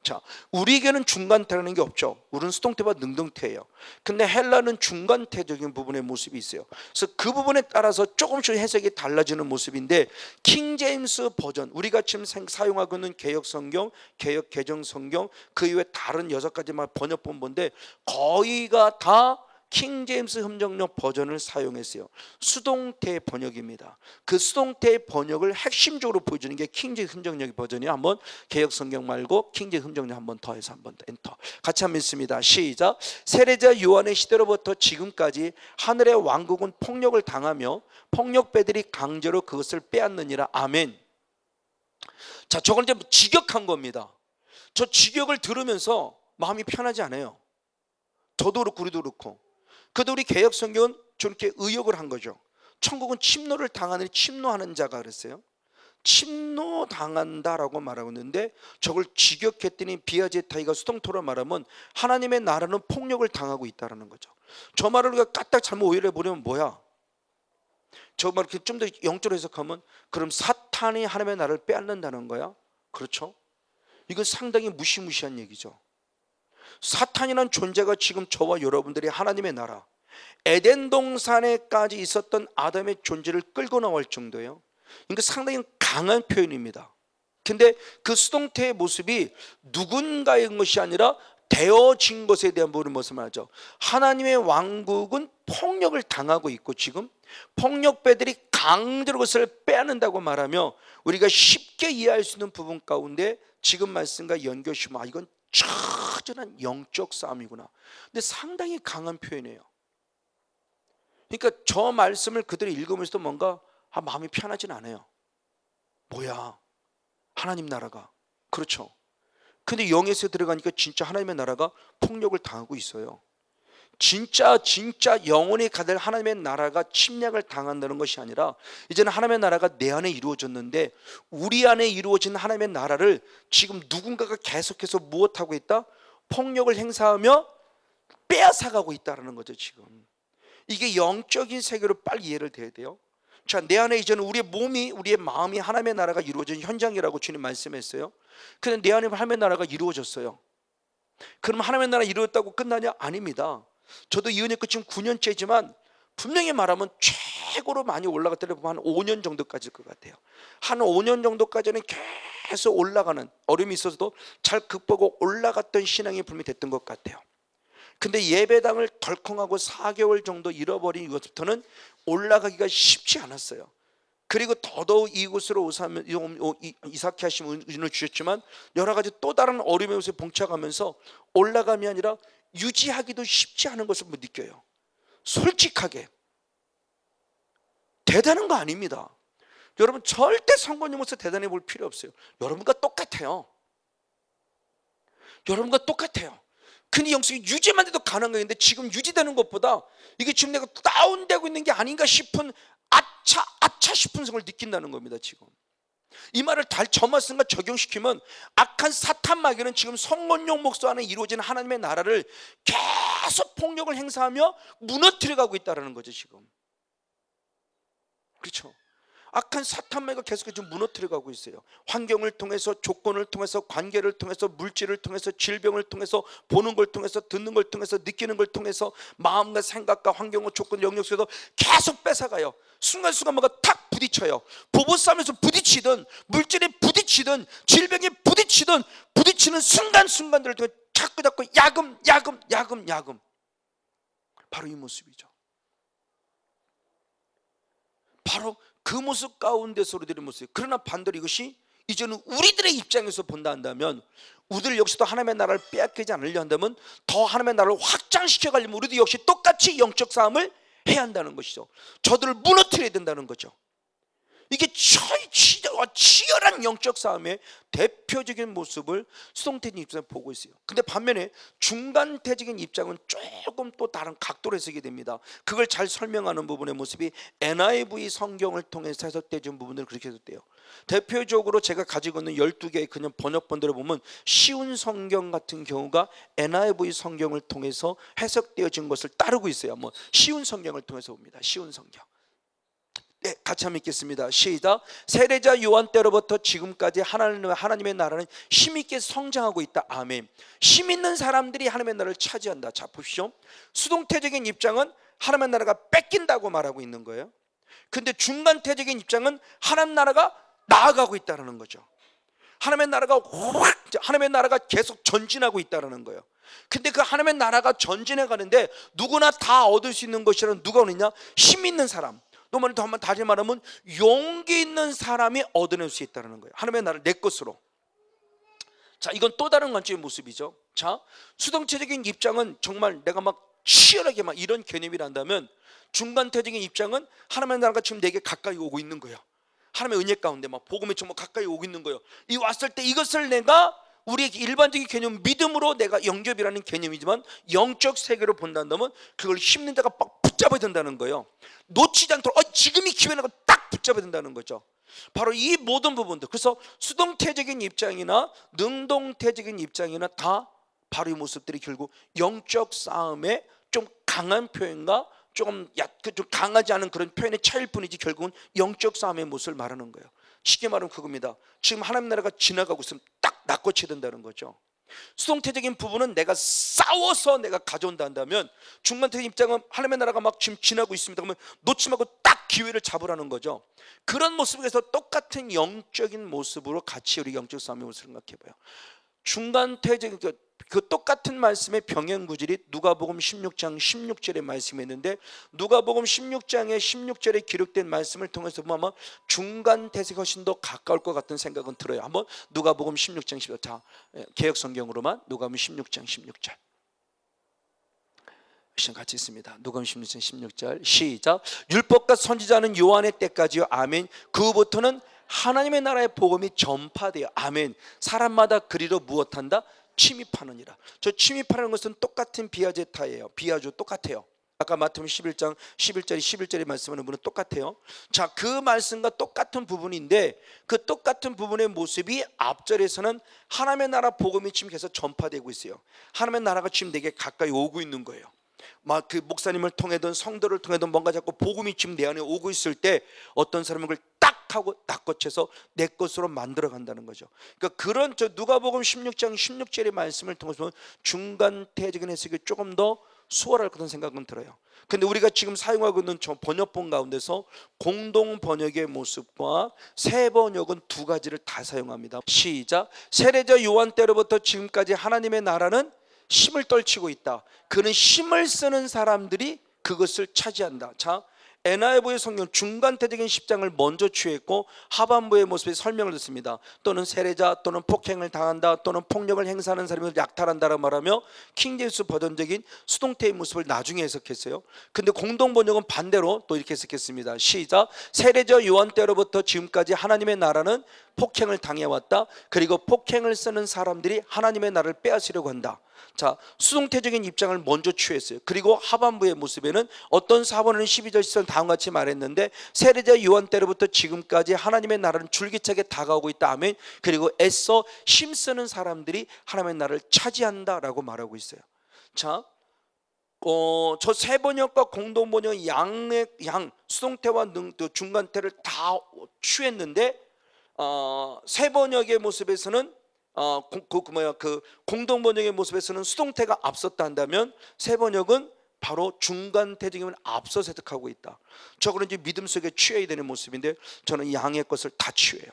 S1: 자, 우리에게는 중간태라는 게 없죠. 우리는 수동태와 능동태예요. 근데 헬라는 중간태적인 부분의 모습이 있어요. 그래서 그 부분에 따라서 조금씩 해석이 달라지는 모습인데 킹 제임스 버전, 우리가 지금 사용하고 있는 개역 성경, 개역 개정 성경, 그 이외에 다른 6가지 번역본 본데 거의가 다 킹 제임스 흠정역 버전을 사용했어요. 수동태 번역입니다. 그 수동태 번역을 핵심적으로 보여주는 게 킹 제임스 흠정역 버전이에요. 한번 개역 성경 말고 킹 제임스 흠정역 한번 더 해서 한번 더 엔터. 같이 한번 읽습니다. 시작. 세례자 요한의 시대로부터 지금까지 하늘의 왕국은 폭력을 당하며 폭력배들이 강제로 그것을 빼앗느니라. 아멘. 자, 저건 이제 직역한 겁니다. 저 직역을 들으면서 마음이 편하지 않아요. 저도 그렇고 우리도 그렇고. 그래도 우리 개역 성경은 저렇게 의역을 한 거죠. 천국은 침노를 당하는 침노하는 자가 그랬어요. 침노당한다라고 말하고 있는데 저걸 직역했더니 비아제타이가 수동태로 말하면 하나님의 나라는 폭력을 당하고 있다는 거죠. 저 말을 우리가 까딱 잘못 오해를 해버리면 뭐야? 저 말 이렇게 좀 더 영적으로 해석하면 그럼 사탄이 하나님의 나라를 빼앗는다는 거야? 그렇죠? 이건 상당히 무시무시한 얘기죠. 사탄이라는 존재가 지금 저와 여러분들이 하나님의 나라 에덴 동산에까지 있었던 아담의 존재를 끌고 나올 정도예요. 그러니까 상당히 강한 표현입니다. 근데 그 수동태의 모습이 누군가의 것이 아니라 되어진 것에 대한 부분을 무슨 말이죠? 하나님의 왕국은 폭력을 당하고 있고 지금 폭력배들이 강제로 그것을 빼앗는다고 말하며 우리가 쉽게 이해할 수 있는 부분 가운데 지금 말씀과 연결시키면 이건 처절한 영적 싸움이구나. 근데 상당히 강한 표현이에요. 그러니까 저 말씀을 그대로 읽으면서도 뭔가 마음이 편하진 않아요. 뭐야? 하나님 나라가. 그렇죠. 근데 영에서 들어가니까 진짜 하나님의 나라가 폭력을 당하고 있어요. 진짜 영원히 가될 하나님의 나라가 침략을 당한다는 것이 아니라 이제는 하나님의 나라가 내 안에 이루어졌는데 우리 안에 이루어진 하나님의 나라를 지금 누군가가 계속해서 무엇하고 있다? 폭력을 행사하며 빼앗아가고 있다는 거죠. 지금 이게 영적인 세계로 빨리 이해를 돼야 돼요. 자, 내 안에 이제는 우리의 몸이, 우리의 마음이 하나님의 나라가 이루어진 현장이라고 주님 말씀했어요. 근데 내 안에 하나님의 나라가 이루어졌어요. 그럼 하나님의 나라 이루어졌다고 끝나냐? 아닙니다. 저도 이 은혜 끝 지금 9년째지만 분명히 말하면 최고로 많이 올라갈 때는 보면 한 5년 정도까지일 것 같아요. 한 5년 정도까지는 계속 올라가는, 어려움이 있어서도 잘 극복하고 올라갔던 신앙이 분명히 됐던 것 같아요. 근데 예배당을 덜컹하고 4개월 정도 잃어버린 이것부터는 올라가기가 쉽지 않았어요. 그리고 더더욱 이곳으로 이삭케 하시면 은혜를 주셨지만 여러 가지 또 다른 어려움의 곳에 봉착하면서 올라감이 아니라 유지하기도 쉽지 않은 것을 느껴요. 솔직하게 대단한 거 아닙니다. 여러분 절대 성공님으로서 대단해 볼 필요 없어요. 여러분과 똑같아요. 여러분과 똑같아요. 근데 영성이 유지만 돼도 가능한 건데 지금 유지되는 것보다 이게 지금 내가 다운되고 있는 게 아닌가 싶은 아차 싶은 성을 느낀다는 겁니다. 지금 이 말을 저만 쓴가 적용시키면 악한 사탄 마귀는 지금 성문용 목소 안에 이루어진 하나님의 나라를 계속 폭력을 행사하며 무너뜨려 가고 있다는 거죠. 지금 그렇죠. 악한 사탄 마귀가 계속 좀 무너뜨려 가고 있어요. 환경을 통해서, 조건을 통해서, 관계를 통해서, 물질을 통해서, 질병을 통해서, 보는 걸 통해서, 듣는 걸 통해서, 느끼는 걸 통해서 마음과 생각과 환경과 조건 영역 속에서 계속 뺏어가요. 순간순간 뭐가 탁 부딪혀요. 부부싸움에서 부딪히든 물질에 부딪히든 질병에 부딪히는 순간순간들을 통해 자꾸 야금 바로 이 모습이죠. 바로 그 모습 가운데서 우리들의 모습. 그러나 반대로 이것이 이제는 우리들의 입장에서 본다 한다면, 우리들 역시도 하나님의 나라를 빼앗기지 않으려 한다면, 더 하나님의 나라를 확장시켜 가려면 우리도 역시 똑같이 영적 싸움을 해야 한다는 것이죠. 저들을 무너뜨려야 된다는 거죠. 이게 치열한 영적 싸움의 대표적인 모습을 수동태적인 입장에서 보고 있어요. 근데 반면에 중간태적인 입장은 조금 또 다른 각도로 해석이 됩니다. 그걸 잘 설명하는 부분의 모습이 NIV 성경을 통해서 해석되는 부분들은 그렇게 해석돼요. 대표적으로 제가 가지고 있는 12개의 그냥 번역본들을 보면 쉬운 성경 같은 경우가 NIV 성경을 통해서 해석되어진 것을 따르고 있어요. 뭐 쉬운 성경을 통해서 봅니다. 쉬운 성경. 네, 같이 한번 읽겠습니다. 시작. 세례자 요한 때로부터 지금까지 하나님의 나라는 힘있게 성장하고 있다. 아멘. 힘 있는 사람들이 하나님의 나라를 차지한다. 자, 보십시오. 수동태적인 입장은 하나님의 나라가 뺏긴다고 말하고 있는 거예요. 근데 중간태적인 입장은 하나님 나라가 나아가고 있다는 거죠. 하나님의 나라가 계속 전진하고 있다는 거예요. 근데 그 하나님의 나라가 전진해 가는데 누구나 다 얻을 수 있는 것이라는, 누가 오느냐? 힘 있는 사람. 다시 말하면 용기 있는 사람이 얻어낼 수 있다는 거예요. 하나님의 나라를 내 것으로. 자, 이건 또 다른 관점의 모습이죠. 자, 수동체적인 입장은 정말 내가 막 치열하게 막 이런 개념이란다면, 중간태적인 입장은 하나님의 나라가 지금 내게 가까이 오고 있는 거예요. 하나님의 은혜 가운데 막 복음이 정말 가까이 오고 있는 거예요. 이 왔을 때 이것을 내가 우리의 일반적인 개념 믿음으로 내가 영접이라는 개념이지만, 영적 세계로 본다면 그걸 힘든 자가 막 붙잡아야 된다는 거예요. 놓치지 않도록 지금이 기회라고 딱 붙잡아야 된다는 거죠. 바로 이 모든 부분들. 그래서 수동태적인 입장이나 능동태적인 입장이나 다 바로 이 모습들이 결국 영적 싸움의 좀 강한 표현과 좀 강하지 않은 그런 표현의 차이일 뿐이지 결국은 영적 싸움의 모습을 말하는 거예요. 쉽게 말하면 그겁니다. 지금 하나님 나라가 지나가고 있으면 딱 낚아채야 된다는 거죠. 수동태적인 부분은 내가 싸워서 내가 가져온다 한다면, 중간태적인 입장은 하나님의 나라가 막 지금 지나고 있습니다. 그러면 놓지 말고 딱 기회를 잡으라는 거죠. 그런 모습에서 똑같은 영적인 모습으로 같이 우리 영적 싸움의 모습을 생각해봐요. 중간태적인 그 똑같은 말씀의 병행 구절이 누가복음 16장 16절의 말씀이 있는데, 누가복음 16장의 16절에 기록된 말씀을 통해서 보면 아마 중간태색이 훨씬 더 가까울 것 같은 생각은 들어요. 한번 누가복음 16장 16절, 자, 개역 성경으로만 누가복음 16장 16절 같이 있습니다. 누가복음 16장 16절 시작. 율법과 선지자는 요한의 때까지요. 아멘. 그 후부터는 하나님의 나라의 복음이 전파돼요. 아멘. 사람마다 그리로 무엇한다? 침입하느니라. 저 침입하는 것은 똑같은 비아제타예요. 비아주 똑같아요. 아까 마태복음 11장 11절의 말씀하는 부분은 똑같아요. 자, 그 말씀과 똑같은 부분인데 그 똑같은 부분의 모습이 앞절에서는 하나님의 나라 복음이 지금 계속 전파되고 있어요. 하나님의 나라가 지금 내게 가까이 오고 있는 거예요. 막 그 목사님을 통해든 성도를 통해든 뭔가 자꾸 복음이 지금 내 안에 오고 있을 때 어떤 사람은 그걸 딱 하고 낚아채서 내 것으로 만들어 간다는 거죠. 그러니까 그런 저 누가복음 16장 16절의 말씀을 통해서 보면 중간태적인 해석이 조금 더 수월할 그런 생각은 들어요. 근데 우리가 지금 사용하고 있는 저 번역본 가운데서 공동 번역의 모습과 새 번역은 두 가지를 다 사용합니다. 시작. 세례자 요한 때로부터 지금까지 하나님의 나라는 힘을 떨치고 있다. 그는 힘을 쓰는 사람들이 그것을 차지한다. 자, NIV의 성경 중간태적인 10장을 먼저 취했고 하반부의 모습에 설명을 듣습니다. 또는 세례자 또는 폭행을 당한다 또는 폭력을 행사하는 사람을 약탈한다라고 말하며 킹제임스 버전적인 수동태의 모습을 나중에 해석했어요. 근데 공동 번역은 반대로 또 이렇게 해석했습니다. 시작. 세례자 요한 때로부터 지금까지 하나님의 나라는 폭행을 당해왔다. 그리고 폭행을 쓰는 사람들이 하나님의 나라를 빼앗으려고 한다. 자, 수동태적인 입장을 먼저 취했어요. 그리고 하반부의 모습에는 어떤 사본은 12절 10절 다음과 같이 말했는데 세례자 요한 때로부터 지금까지 하나님의 나라는 줄기차게 다가오고 있다. 아멘. 그리고 애써 힘쓰는 사람들이 하나님의 나라를 차지한다라고 말하고 있어요. 자, 저 세 번역과 공동 번역 양의 수동태와 중간태를 다 취했는데 세 번역의 모습에서는 그 공동 번역의 모습에서는 수동태가 앞섰다 한다면 세 번역은 바로 중간태적임을 앞서서 해석하고 있다. 저거는 이제 믿음 속에 취해야 되는 모습인데 저는 양의 것을 다 취해요.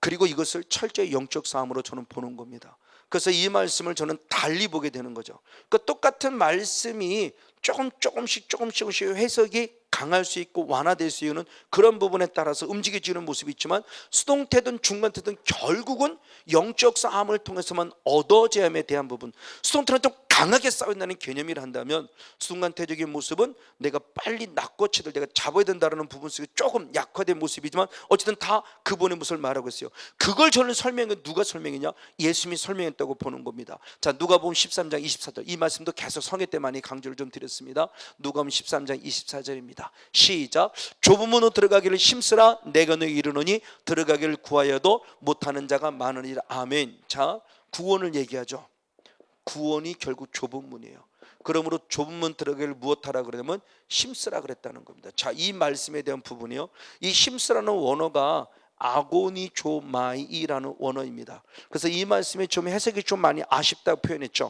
S1: 그리고 이것을 철저히 영적 싸움으로 저는 보는 겁니다. 그래서 이 말씀을 저는 달리 보게 되는 거죠. 그 똑같은 말씀이 조금씩 해석이 강할 수 있고 완화될 수 있는 그런 부분에 따라서 움직여지는 모습이 있지만 수동태든 중간태든 결국은 영적 싸움을 통해서만 얻어짐에 대한 부분, 수동태는 좀 강하게 싸운다는 개념이라 한다면 순간태적인 모습은 내가 빨리 낚아채들 내가 잡아야 된다는 부분 속에 조금 약화된 모습이지만 어쨌든 다 그분의 모습을 말하고 있어요. 그걸 저는 설명해 누가 설명했냐? 예수님이 설명했다고 보는 겁니다. 자, 누가복음 13장 24절 이 말씀도 계속 성회 때 많이 강조를 좀 드렸습니다. 누가복음 13장 24절입니다. 시작. 좁은 문으로 들어가기를 힘쓰라 내가 너에게 이르노니 들어가기를 구하여도 못하는 자가 많으니라. 아멘. 자, 구원을 얘기하죠. 구원이 결국 좁은 문이에요. 그러므로 좁은 문 들어가기를 무엇하라 그러냐면 힘쓰라 그랬다는 겁니다. 자, 이 말씀에 대한 부분이요, 이 힘쓰라는 원어가 아고니조마이라는 원어입니다. 그래서 이 말씀에 좀 해석이 좀 많이 아쉽다고 표현했죠.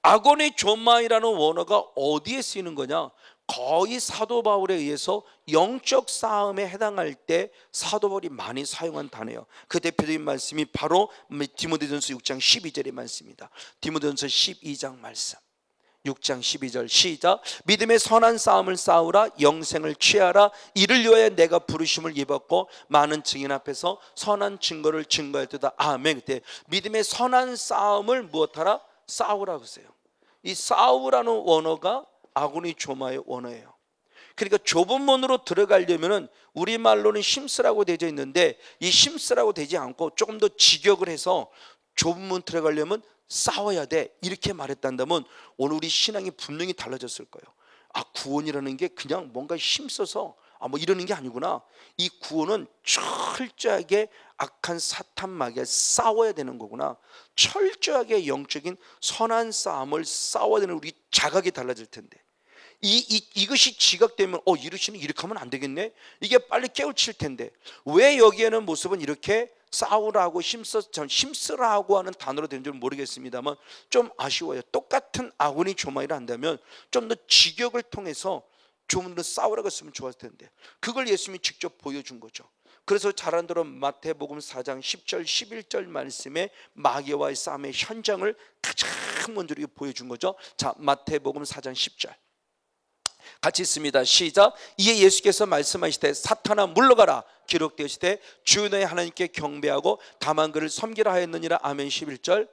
S1: 아고니조마이라는 원어가 어디에 쓰이는 거냐? 거의 사도 바울에 의해서 영적 싸움에 해당할 때 사도 바울이 많이 사용한 단어예요. 그 대표적인 말씀이 바로 디모데전서 6장 12절의 말씀입니다. 디모데전서 12장 말씀 6장 12절 시작. 믿음의 선한 싸움을 싸우라 영생을 취하라 이를 위하여 내가 부르심을 입었고 많은 증인 앞에서 선한 증거를 증거할 때다. 아멘. 그때 믿음의 선한 싸움을 무엇하라? 싸우라 그러세요. 이 싸우라는 원어가 아고니조마의 원어예요. 그러니까 좁은 문으로 들어가려면은 우리말로는 힘쓰라고 되어 있는데 이 힘쓰라고 되지 않고 조금 더 직역을 해서 좁은 문 들어가려면 싸워야 돼 이렇게 말했단다면 오늘 우리 신앙이 분명히 달라졌을 거예요. 아, 구원이라는 게 그냥 뭔가 힘써서 뭐 이러는 게 아니구나. 이 구원은 철저하게 악한 사탄 마귀와 싸워야 되는 거구나. 철저하게 영적인 선한 싸움을 싸워야 되는 우리 자각이 달라질 텐데 이것이 지각되면 이러시는 이렇게 하면 안 되겠네. 이게 빨리 깨우칠 텐데 왜 여기에는 모습은 이렇게 싸우라고 힘쓰라고 하는 단어로 된 줄 모르겠습니다만 좀 아쉬워요. 똑같은 아고니조마이라 한다면 좀 더 직역을 통해서 좀 더 싸우라고 했으면 좋았을 텐데 그걸 예수님이 직접 보여준 거죠. 그래서 잘 안 들어 마태복음 4장 10절 11절 말씀에 마귀와의 싸움의 현장을 가장 먼저 보여준 거죠. 자, 마태복음 4장 10절 같이 있습니다. 시작. 이에 예수께서 말씀하시되 사탄아 물러가라 기록되시되 주 너의 하나님께 경배하고 다만 그를 섬기라 하였느니라. 아멘. 11절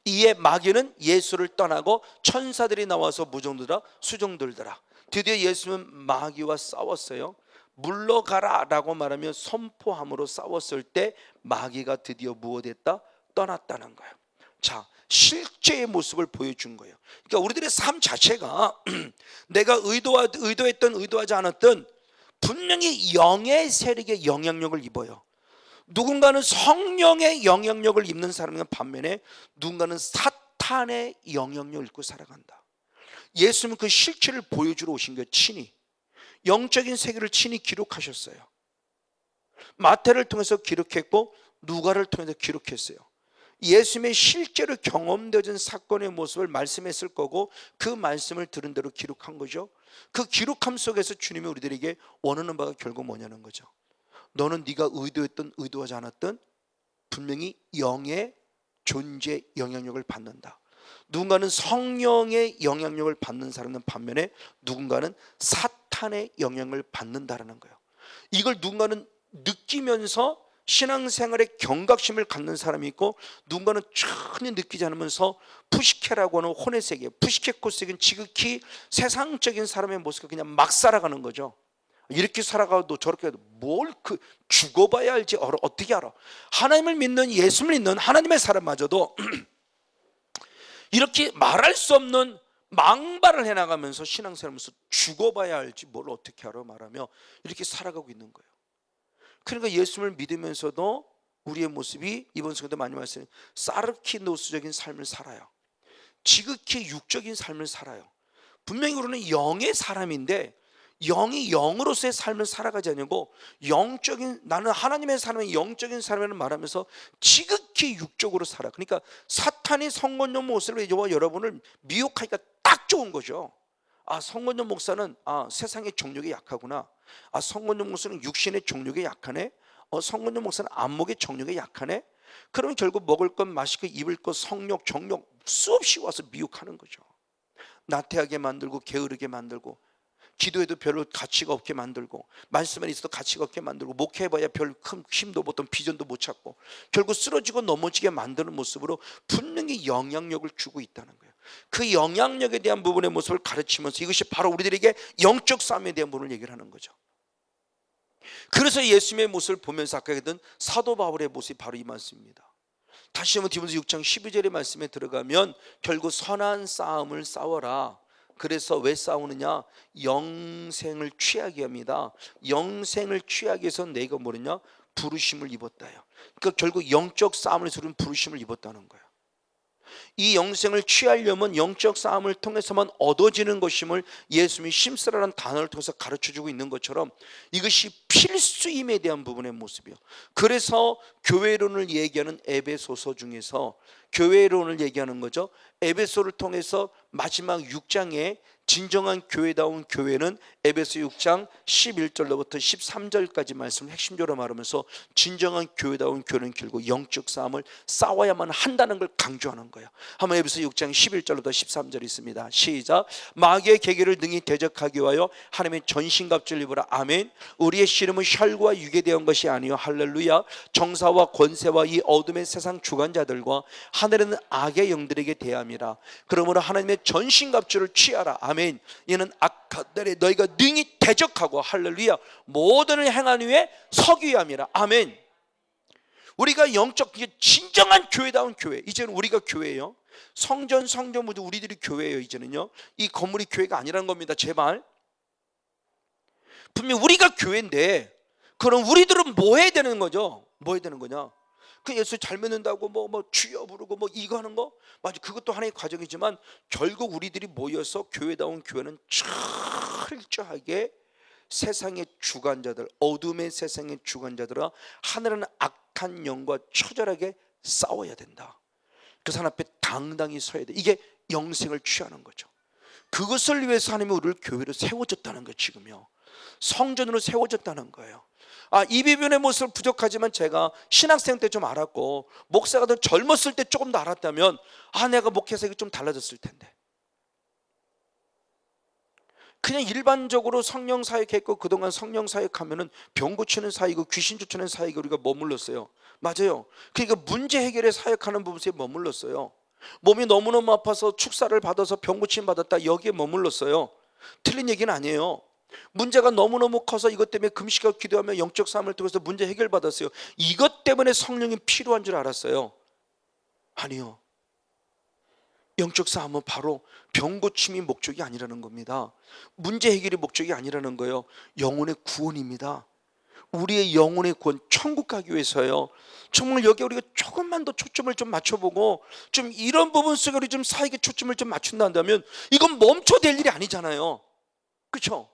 S1: 이에 마귀는 예수를 떠나고 천사들이 나와서 무정들더라 수종들더라. 드디어 예수는 마귀와 싸웠어요. 물러가라 라고 말하면 선포함으로 싸웠을 때 마귀가 드디어 무엇했다? 떠났다는 거예요. 자, 실제의 모습을 보여준 거예요. 그러니까 우리들의 삶 자체가 내가 의도했던 의도하지 않았던 분명히 영의 세력의 영향력을 입어요. 누군가는 성령의 영향력을 입는 사람은 반면에 누군가는 사탄의 영향력을 입고 살아간다. 예수님은 그 실체를 보여주러 오신 거예요. 친히 영적인 세계를 친히 기록하셨어요. 마태를 통해서 기록했고 누가를 통해서 기록했어요. 예수님의 실제로 경험되어진 사건의 모습을 말씀했을 거고 그 말씀을 들은 대로 기록한 거죠. 그 기록함 속에서 주님이 우리들에게 원하는 바가 결국 뭐냐는 거죠. 너는 네가 의도했던 의도하지 않았던 분명히 영의 존재 영향력을 받는다. 누군가는 성령의 영향력을 받는 사람은 반면에 누군가는 사탄의 영향을 받는다라는 거예요. 이걸 누군가는 느끼면서 신앙생활에 경각심을 갖는 사람이 있고 누군가는 전혀 느끼지 않으면서 푸시케라고 하는 혼의 세계, 푸시케코스는 지극히 세상적인 사람의 모습을 그냥 막 살아가는 거죠. 이렇게 살아가도 저렇게 해도 뭘 죽어봐야 알지 어떻게 알아. 하나님을 믿는 예수를 믿는 하나님의 사람마저도 이렇게 말할 수 없는 망발을 해나가면서 신앙생활하면서 죽어봐야 알지 뭘 어떻게 알아 말하며 이렇게 살아가고 있는 거예요. 그러니까 예수님을 믿으면서도 우리의 모습이 이번 시간에도 많이 말씀드린 사르키노스적인 삶을 살아요. 지극히 육적인 삶을 살아요. 분명히 우리는 영의 사람인데 영이 영으로서의 삶을 살아가지 않고 영적인 나는 하나님의 사람의 영적인 사람이라는 말하면서 지극히 육적으로 살아. 그러니까 사탄이 성건용 목사를 저와 여러분을 미혹하기가 딱 좋은 거죠. 아, 성건용 목사는 세상의 정욕에 약하구나. 아, 성건용 목사는 육신의 정욕에 약하네. 성건용 목사는 안목의 정욕에 약하네. 그러면 결국 먹을 것, 마실 것, 입을 것, 성욕, 정욕 수없이 와서 미혹하는 거죠. 나태하게 만들고 게으르게 만들고 기도해도 별로 가치가 없게 만들고 말씀에 있어도 가치가 없게 만들고 목회해봐야 별 큰 힘도 못, 비전도 못 찾고 결국 쓰러지고 넘어지게 만드는 모습으로 분명히 영향력을 주고 있다는 거예요. 그 영향력에 대한 부분의 모습을 가르치면서 이것이 바로 우리들에게 영적 싸움에 대한 부분을 얘기를 하는 거죠. 그래서 예수님의 모습을 보면서 아까 했던 사도 바울의 모습이 바로 이 말씀입니다. 다시 한번 디모데 6장 12절의 말씀에 들어가면 결국 선한 싸움을 싸워라. 그래서 왜 싸우느냐? 영생을 취하게 합니다. 영생을 취하게 해서 내가 뭐냐? 부르심을 입었다요. 그러니까 결국 영적 싸움을 해서 우리는 부르심을 입었다는 거예요. 이 영생을 취하려면 영적 싸움을 통해서만 얻어지는 것임을 예수님이 심쓰라는 단어를 통해서 가르쳐주고 있는 것처럼 이것이 필수임에 대한 부분의 모습이요. 그래서 교회론을 얘기하는 에베소서 중에서 교회론을 얘기하는 거죠. 에베소를 통해서 마지막 6장에 진정한 교회다운 교회는 에베소 6장 11절로부터 13절까지 말씀을 핵심적으로 말하면서 진정한 교회다운 교회는 결국 영적 싸움을 싸워야만 한다는 걸 강조하는 거예요. 한번 에베소 6장 11절로부터 13절 있습니다. 시작. 마귀의 계계를 능히 대적하기 위하여 하나님의 전신갑주를 입으라. 아멘. 우리의 씨름은 혈과 육에 대한 것이 아니요 할렐루야. 정사와 권세와 이 어둠의 세상 주관자들과 하늘에는 악의 영들에게 대함이라. 그러므로 하나님의 전신갑주를 취하라. 아멘. 이는 악한 날에 너희가 능히 대적하고 할렐루야 모든을 행한 후에 서기 위함이라. 아멘. 우리가 영적 진정한 교회다운 교회, 이제는 우리가 교회예요. 성전 모두 우리들이 교회예요. 이제는요. 이 건물이 교회가 아니라는 겁니다. 제발. 분명 우리가 교회인데 그럼 우리들은 뭐 해야 되는 거죠? 뭐 해야 되는 거냐? 그 예수 잘 믿는다고 뭐 주여 부르고 뭐 이거 하는 거 맞아, 그것도 하나의 과정이지만 결국 우리들이 모여서 교회다운 교회는 철저하게 세상의 주관자들, 어둠의 세상의 주관자들과 하늘은 악한 영과 처절하게 싸워야 된다. 그 사람 앞에 당당히 서야 돼. 이게 영생을 취하는 거죠. 그것을 위해서 하나님이 우리를 교회로 세워졌다는 거예요. 지금요 성전으로 세워졌다는 거예요. 이 비변의 모습은 부족하지만 제가 신학생 때 좀 알았고 목사가 더 젊었을 때 조금 더 알았다면 내가 목회에서 이거 좀 달라졌을 텐데. 그냥 일반적으로 성령 사역했고 그동안 성령 사역하면은 병 고치는 사역이고 귀신 쫓아내는 사역이 우리가 머물렀어요. 맞아요. 그러니까 문제 해결에 사역하는 부분에 머물렀어요. 몸이 너무너무 아파서 축사를 받아서 병 고침 받았다, 여기에 머물렀어요. 틀린 얘기는 아니에요. 문제가 너무너무 커서 이것 때문에 금식하고 기도하며 영적 싸움을 통해서 문제 해결받았어요. 이것 때문에 성령이 필요한 줄 알았어요? 아니요. 영적 싸움은 바로 병 고침이 목적이 아니라는 겁니다. 문제 해결이 목적이 아니라는 거예요. 영혼의 구원입니다. 우리의 영혼의 구원, 천국 가기 위해서요. 정말 여기 우리가 조금만 더 초점을 좀 맞춰보고 좀 이런 부분 속에 우리 좀 사역에 초점을 좀 맞춘다 한다면 이건 멈춰될 일이 아니잖아요. 그렇죠?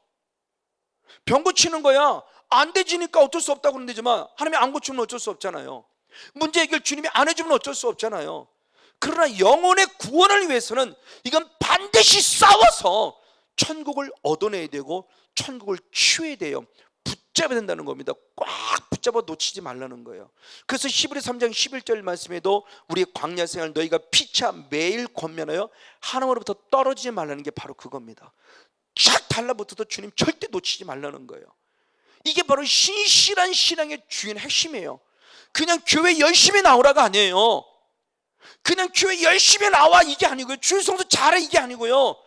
S1: 병 고치는 거야 안 되지니까 어쩔 수 없다고 그러는데지만 하나님이 안 고치면 어쩔 수 없잖아요. 문제 해결 주님이 안 해주면 어쩔 수 없잖아요. 그러나 영혼의 구원을 위해서는 이건 반드시 싸워서 천국을 얻어내야 되고 천국을 취해야 돼요. 붙잡아야 된다는 겁니다. 꽉 붙잡아 놓치지 말라는 거예요. 그래서 히브리 3장 11절 말씀에도 우리의 광야 생활 너희가 피차 매일 권면하여 하나님으로부터 떨어지지 말라는 게 바로 그겁니다. 쫙 달라붙어도 주님 절대 놓치지 말라는 거예요. 이게 바로 신실한 신앙의 주인 핵심이에요. 그냥 교회 열심히 나오라가 아니에요. 그냥 교회 열심히 나와 이게 아니고요. 주일 성수 잘해 이게 아니고요.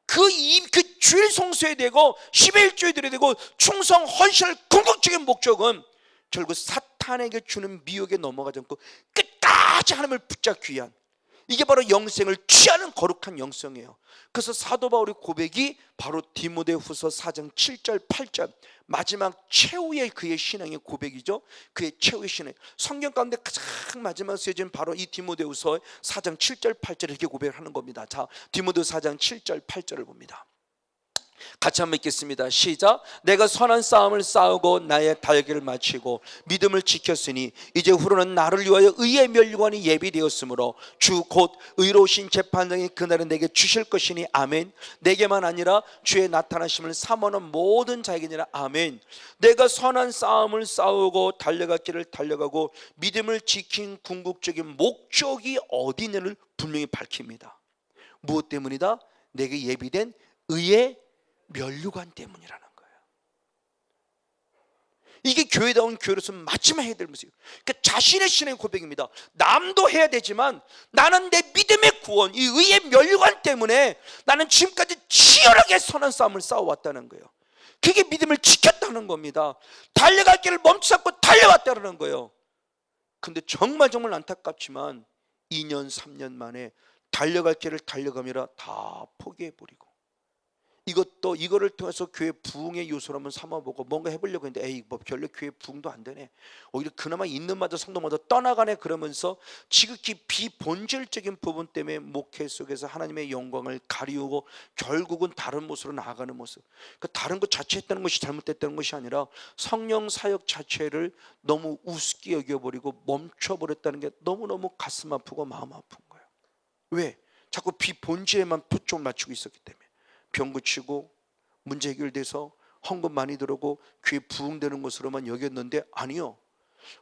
S1: 그 주일 성수에 되고 11조에 드려야 되고 충성 헌신할 궁극적인 목적은 결국 사탄에게 주는 미혹에 넘어가지 않고 끝까지 하나님을 붙잡기 위한, 이게 바로 영생을 취하는 거룩한 영성이에요. 그래서 사도 바울의 고백이 바로 디모데후서 4장 7절 8절 마지막 최후의 그의 신앙의 고백이죠. 그의 최후의 신앙, 성경 가운데 가장 마지막 쓰여진 바로 이 디모데후서 4장 7절 8절 이렇게 고백을 하는 겁니다. 자, 디모데후서 4장 7절 8절을 봅니다. 같이 한번 읽겠습니다. 시작. 내가 선한 싸움을 싸우고 나의 달기를 마치고 믿음을 지켰으니 이제 후로는 나를 위하여 의의 면류관이 예비되었으므로 주 곧 의로우신 재판장이 그날은 내게 주실 것이니 아멘. 내게만 아니라 주의 나타나심을 사모하는 모든 자에게니라 아멘. 내가 선한 싸움을 싸우고 달려갈 길을 달려가고 믿음을 지킨 궁극적인 목적이 어디냐를 분명히 밝힙니다. 무엇 때문이다? 내게 예비된 의의 면류관 때문이라는 거예요. 이게 교회다운 교회로서 마지막 해야 될 모습이에요. 그러니까 자신의 신앙의 고백입니다. 남도 해야 되지만 나는 내 믿음의 구원, 이 의의 면류관 때문에 나는 지금까지 치열하게 선한 싸움을 싸워왔다는 거예요. 그게 믿음을 지켰다는 겁니다. 달려갈 길을 멈추지 않고 달려왔다는 거예요. 근데 정말 안타깝지만 2년 3년 만에 달려갈 길을 달려가미라 다 포기해버리고, 이거를 통해서 교회 부흥의 요소로 한번 삼아보고 뭔가 해보려고 했는데 에이 뭐 별로 교회 부흥도 안 되네, 오히려 그나마 있는 마다 성도마다 떠나가네, 그러면서 지극히 비본질적인 부분 때문에 목회 속에서 하나님의 영광을 가리우고 결국은 다른 모습으로 나아가는 모습, 그 다른 것 자체 했다는 것이 잘못됐다는 것이 아니라 성령 사역 자체를 너무 우습게 여겨버리고 멈춰버렸다는 게 너무너무 가슴 아프고 마음 아픈 거예요. 왜? 자꾸 비본질에만 초점을 맞추고 있었기 때문에. 병 고치고 문제 해결돼서 헌금 많이 들어오고 교회 부흥되는 것으로만 여겼는데 아니요,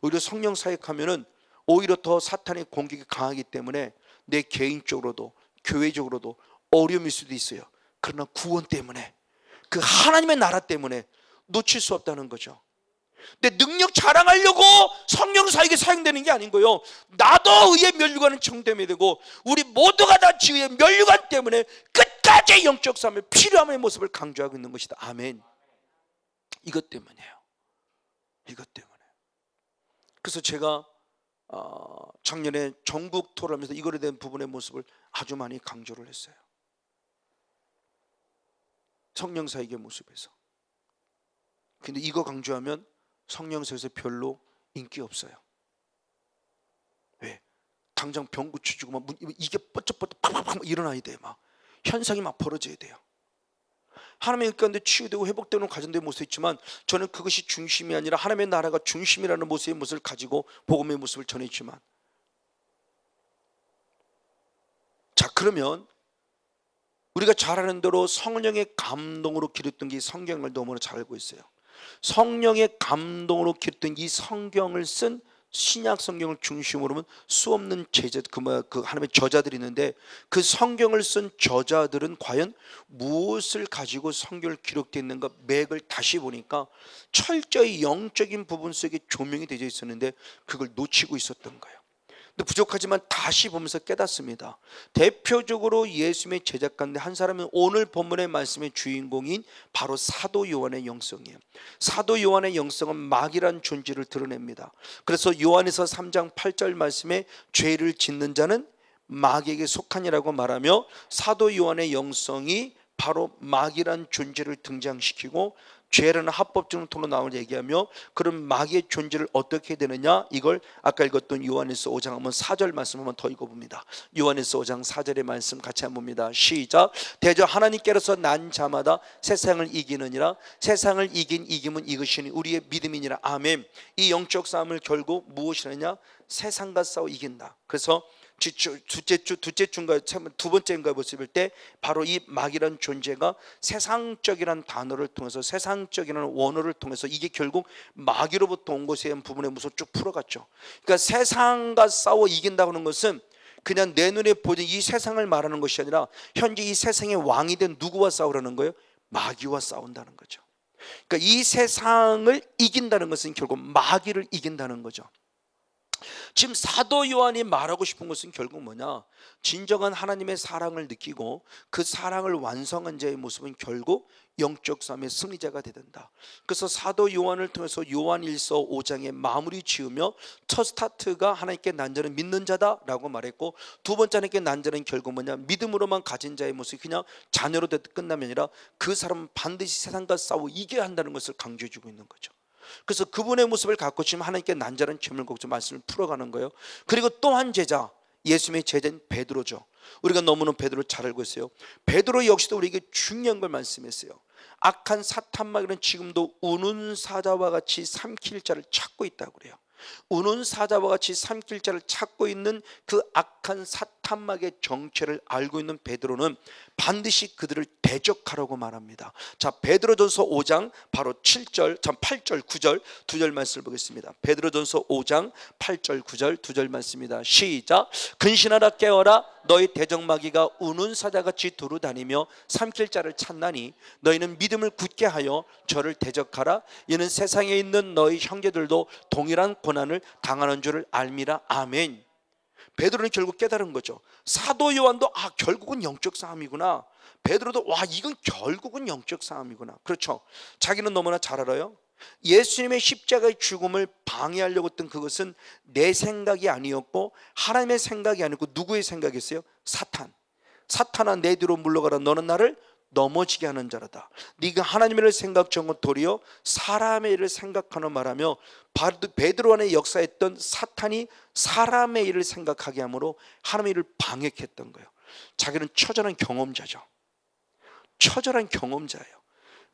S1: 오히려 성령 사역하면은 오히려 더 사탄의 공격이 강하기 때문에 내 개인적으로도 교회적으로도 어려움일 수도 있어요. 그러나 구원 때문에, 그 하나님의 나라 때문에 놓칠 수 없다는 거죠. 근데 능력 자랑하려고 성령 사역에 사용되는 게 아닌 거예요. 나도 의의 면류관은 청됨이 되고 우리 모두가 다 지혜의 면류관 때문에 끝까지 영적 싸움의 필요함의 모습을 강조하고 있는 것이다. 아멘. 이것 때문이에요. 이것 때문에. 그래서 제가 작년에 전국 토론하면서 이거에 대한 부분의 모습을 아주 많이 강조를 했어요. 성령 사역의 모습에서. 근데 이거 강조하면 성령사에서 별로 인기 없어요. 왜? 당장 병 고쳐주고 막 이게 뻗쩍뻗쩍 팍팍팍 일어나야 돼. 막 현상이 막 벌어져야 돼요. 하나님의 가운데 치유되고 회복되는 과정된 모습이 있지만 저는 그것이 중심이 아니라 하나님의 나라가 중심이라는 모습을 가지고 복음의 모습을 전했지만, 자 그러면 우리가 잘 아는 대로 성령의 감동으로 기록된 게 성경을 너무나 잘 알고 있어요. 성령의 감동으로 기록된 이 성경을 쓴 신약 성경을 중심으로 보면 수없는 제자, 그 하나님의 저자들이 있는데 그 성경을 쓴 저자들은 과연 무엇을 가지고 성경을 기록되어 있는가 맥을 다시 보니까 철저히 영적인 부분 속에 조명이 되어 있었는데 그걸 놓치고 있었던 거예요. 근데 부족하지만 다시 보면서 깨닫습니다. 대표적으로 예수님의 제자 가운데 한 사람은 오늘 본문의 말씀의 주인공인 바로 사도 요한의 영성이에요. 사도 요한의 영성은 마귀란 존재를 드러냅니다. 그래서 요한에서 3장 8절 말씀에 죄를 짓는 자는 마귀에게 속하니라고 말하며 사도 요한의 영성이 바로 마귀란 존재를 등장시키고 죄라는 합법적인 통로 나올 얘기하며 그런 마귀의 존재를 어떻게 해야 되느냐, 이걸 아까 읽었던 요한일서 5장 한번 4절 말씀 한번 더 읽어봅니다. 요한일서 5장 4절의 말씀 같이 한번 봅니다. 시작. 대저 하나님께로서 난 자마다 세상을 이기느니라. 세상을 이긴 이김은 이것이니 우리의 믿음이니라. 아멘. 이 영적 싸움을 결국 무엇이느냐, 세상과 싸워 이긴다. 그래서 두째 주인가 두 번째인가 모습일 때 바로 이 마귀란 존재가 세상적이란 단어를 통해서, 세상적이라는 원어를 통해서, 이게 결국 마귀로부터 온 것에 대한 부분의 모습을 쭉 풀어갔죠. 그러니까 세상과 싸워 이긴다고 하는 것은 그냥 내 눈에 보이는 이 세상을 말하는 것이 아니라 현재 이 세상의 왕이 된 누구와 싸우라는 거예요? 마귀와 싸운다는 거죠. 그러니까 이 세상을 이긴다는 것은 결국 마귀를 이긴다는 거죠. 지금 사도 요한이 말하고 싶은 것은 결국 뭐냐, 진정한 하나님의 사랑을 느끼고 그 사랑을 완성한 자의 모습은 결국 영적 싸움의 승리자가 되된다. 그래서 사도 요한을 통해서 요한일서 5장에 마무리 지으며 첫 스타트가 하나님께 난 자는 믿는 자다라고 말했고, 두 번째 하나님께 난 자는 결국 뭐냐, 믿음으로만 가진 자의 모습이 그냥 자녀로 끝남이 아니라 그 사람은 반드시 세상과 싸워 이겨야 한다는 것을 강조해 주고 있는 거죠. 그래서 그분의 모습을 갖고 지금 하나님께 난 자는 죄물 걱정 말씀을 풀어가는 거예요. 그리고 또 한 제자, 예수님의 제자인 베드로죠. 우리가 너무나 베드로를 잘 알고 있어요. 베드로 역시도 우리에게 중요한 걸 말씀했어요. 악한 사탄 마귀는 지금도 우는 사자와 같이 삼킬 자를 찾고 있다고 그래요. 우는 사자와 같이 삼킬 자를 찾고 있는 그 악한 사탄 마귀의 정체를 알고 있는 베드로는 반드시 그들을 대적하라고 말합니다. 자, 베드로전서 5장 바로 8절 9절 두 절 말씀을 보겠습니다. 베드로전서 5장 8절 9절 두 절 말씀입니다. 시작. 근신하라 깨어라. 너희 대적마귀가 우는 사자같이 두루 다니며 삼킬 자를 찾나니 너희는 믿음을 굳게 하여 저를 대적하라. 이는 세상에 있는 너희 형제들도 동일한 고난을 당하는 줄을 알미라. 아멘. 베드로는 결국 깨달은 거죠. 사도 요한도 결국은 영적 싸움이구나. 베드로도 이건 결국은 영적 싸움이구나. 그렇죠. 자기는 너무나 잘 알아요. 예수님의 십자가의 죽음을 방해하려고 했던 그것은 내 생각이 아니었고 하나님의 생각이 아니고 누구의 생각이었어요? 사탄아 내 뒤로 물러가라. 너는 나를 넘어지게 하는 자라다. 네가 하나님의 일을 생각하는 것 도리어 사람의 일을 생각하는 말하며, 베드로 안에 역사했던 사탄이 사람의 일을 생각하게 함으로 하나님의 일을 방해했던 거예요. 자기는 처절한 경험자죠. 처절한 경험자예요.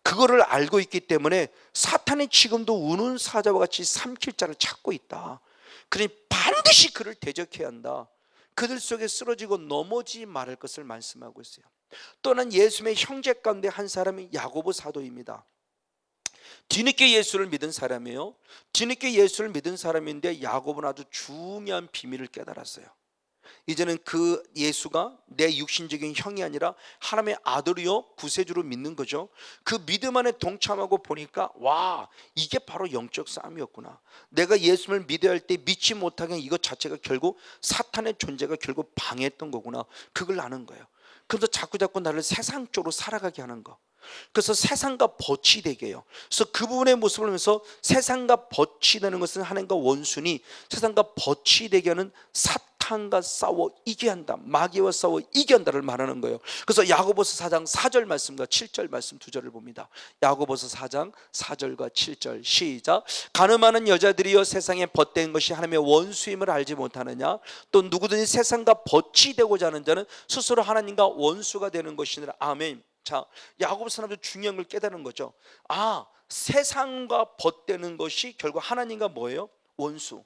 S1: 그거를 알고 있기 때문에 사탄이 지금도 우는 사자와 같이 삼킬 자를 찾고 있다. 그러니 반드시 그를 대적해야 한다. 그들 속에 쓰러지고 넘어지지 말할 것을 말씀하고 있어요. 또는 예수님의 형제 가운데 한 사람이 야고보 사도입니다. 뒤늦게 예수를 믿은 사람이에요. 뒤늦게 예수를 믿은 사람인데 야고보는 아주 중요한 비밀을 깨달았어요. 이제는 그 예수가 내 육신적인 형이 아니라 하나님의 아들이요 구세주로 믿는 거죠. 그 믿음 안에 동참하고 보니까 이게 바로 영적 싸움이었구나. 내가 예수를 믿어야 할 때 믿지 못하게 이것 자체가 결국 사탄의 존재가 결국 방해했던 거구나. 그걸 아는 거예요. 그래서 자꾸 나를 세상 쪽으로 살아가게 하는 거. 그래서 세상과 벗이 되게 해요. 그래서 그 부분의 모습을 보면서 세상과 벗이 되는 것은 하나님과 원수니 세상과 벗이 되게 하는 사탄과 싸워 이겨야 한다. 마귀와 싸워 이겨야 한다를 말하는 거예요. 그래서 야고보서 4장 4절 말씀과 7절 말씀 두 절을 봅니다. 야고보서 4장 4절과 7절 시작. 가늠하는 여자들이여 세상에 벗된 것이 하나님의 원수임을 알지 못하느냐. 또 누구든지 세상과 벗이 되고자 하는 자는 스스로 하나님과 원수가 되는 것이니라. 아멘. 자, 야고보서는 아주 중요한 걸 깨달은 거죠. 세상과 벗되는 것이 결국 하나님과 뭐예요? 원수.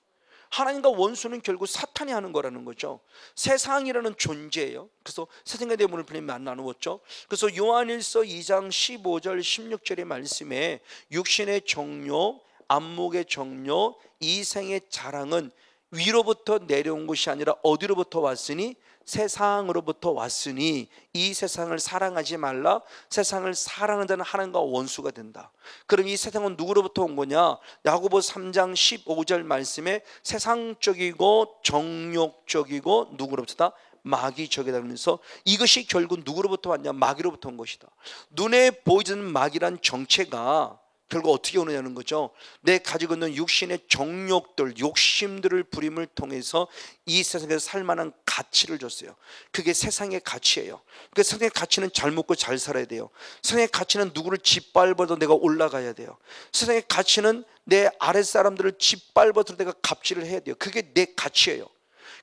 S1: 하나님과 원수는 결국 사탄이 하는 거라는 거죠. 세상이라는 존재예요. 그래서 세상에 대해 오늘 분명히 나누었죠. 그래서 요한일서 2장 15절 16절의 말씀에 육신의 정욕, 안목의 정욕, 이생의 자랑은 위로부터 내려온 것이 아니라 어디로부터 왔으니 세상으로부터 왔으니 이 세상을 사랑하지 말라. 세상을 사랑하는 자는 하나님과 원수가 된다. 그럼 이 세상은 누구로부터 온 거냐? 야고보 3장 15절 말씀에 세상적이고 정욕적이고 누구로부터다? 마귀적이다. 그러면서 이것이 결국 누구로부터 왔냐? 마귀로부터 온 것이다. 눈에 보이는 마귀란 정체가 결국 어떻게 오느냐는 거죠. 내 가지고 있는 육신의 정욕들, 욕심들을 부림을 통해서 이 세상에서 살만한 가치를 줬어요. 그게 세상의 가치예요. 그 세상의 가치는 잘 먹고 잘 살아야 돼요. 세상의 가치는 누구를 짓밟아도 내가 올라가야 돼요. 세상의 가치는 내 아랫사람들을 짓밟아도 내가 갑질을 해야 돼요. 그게 내 가치예요.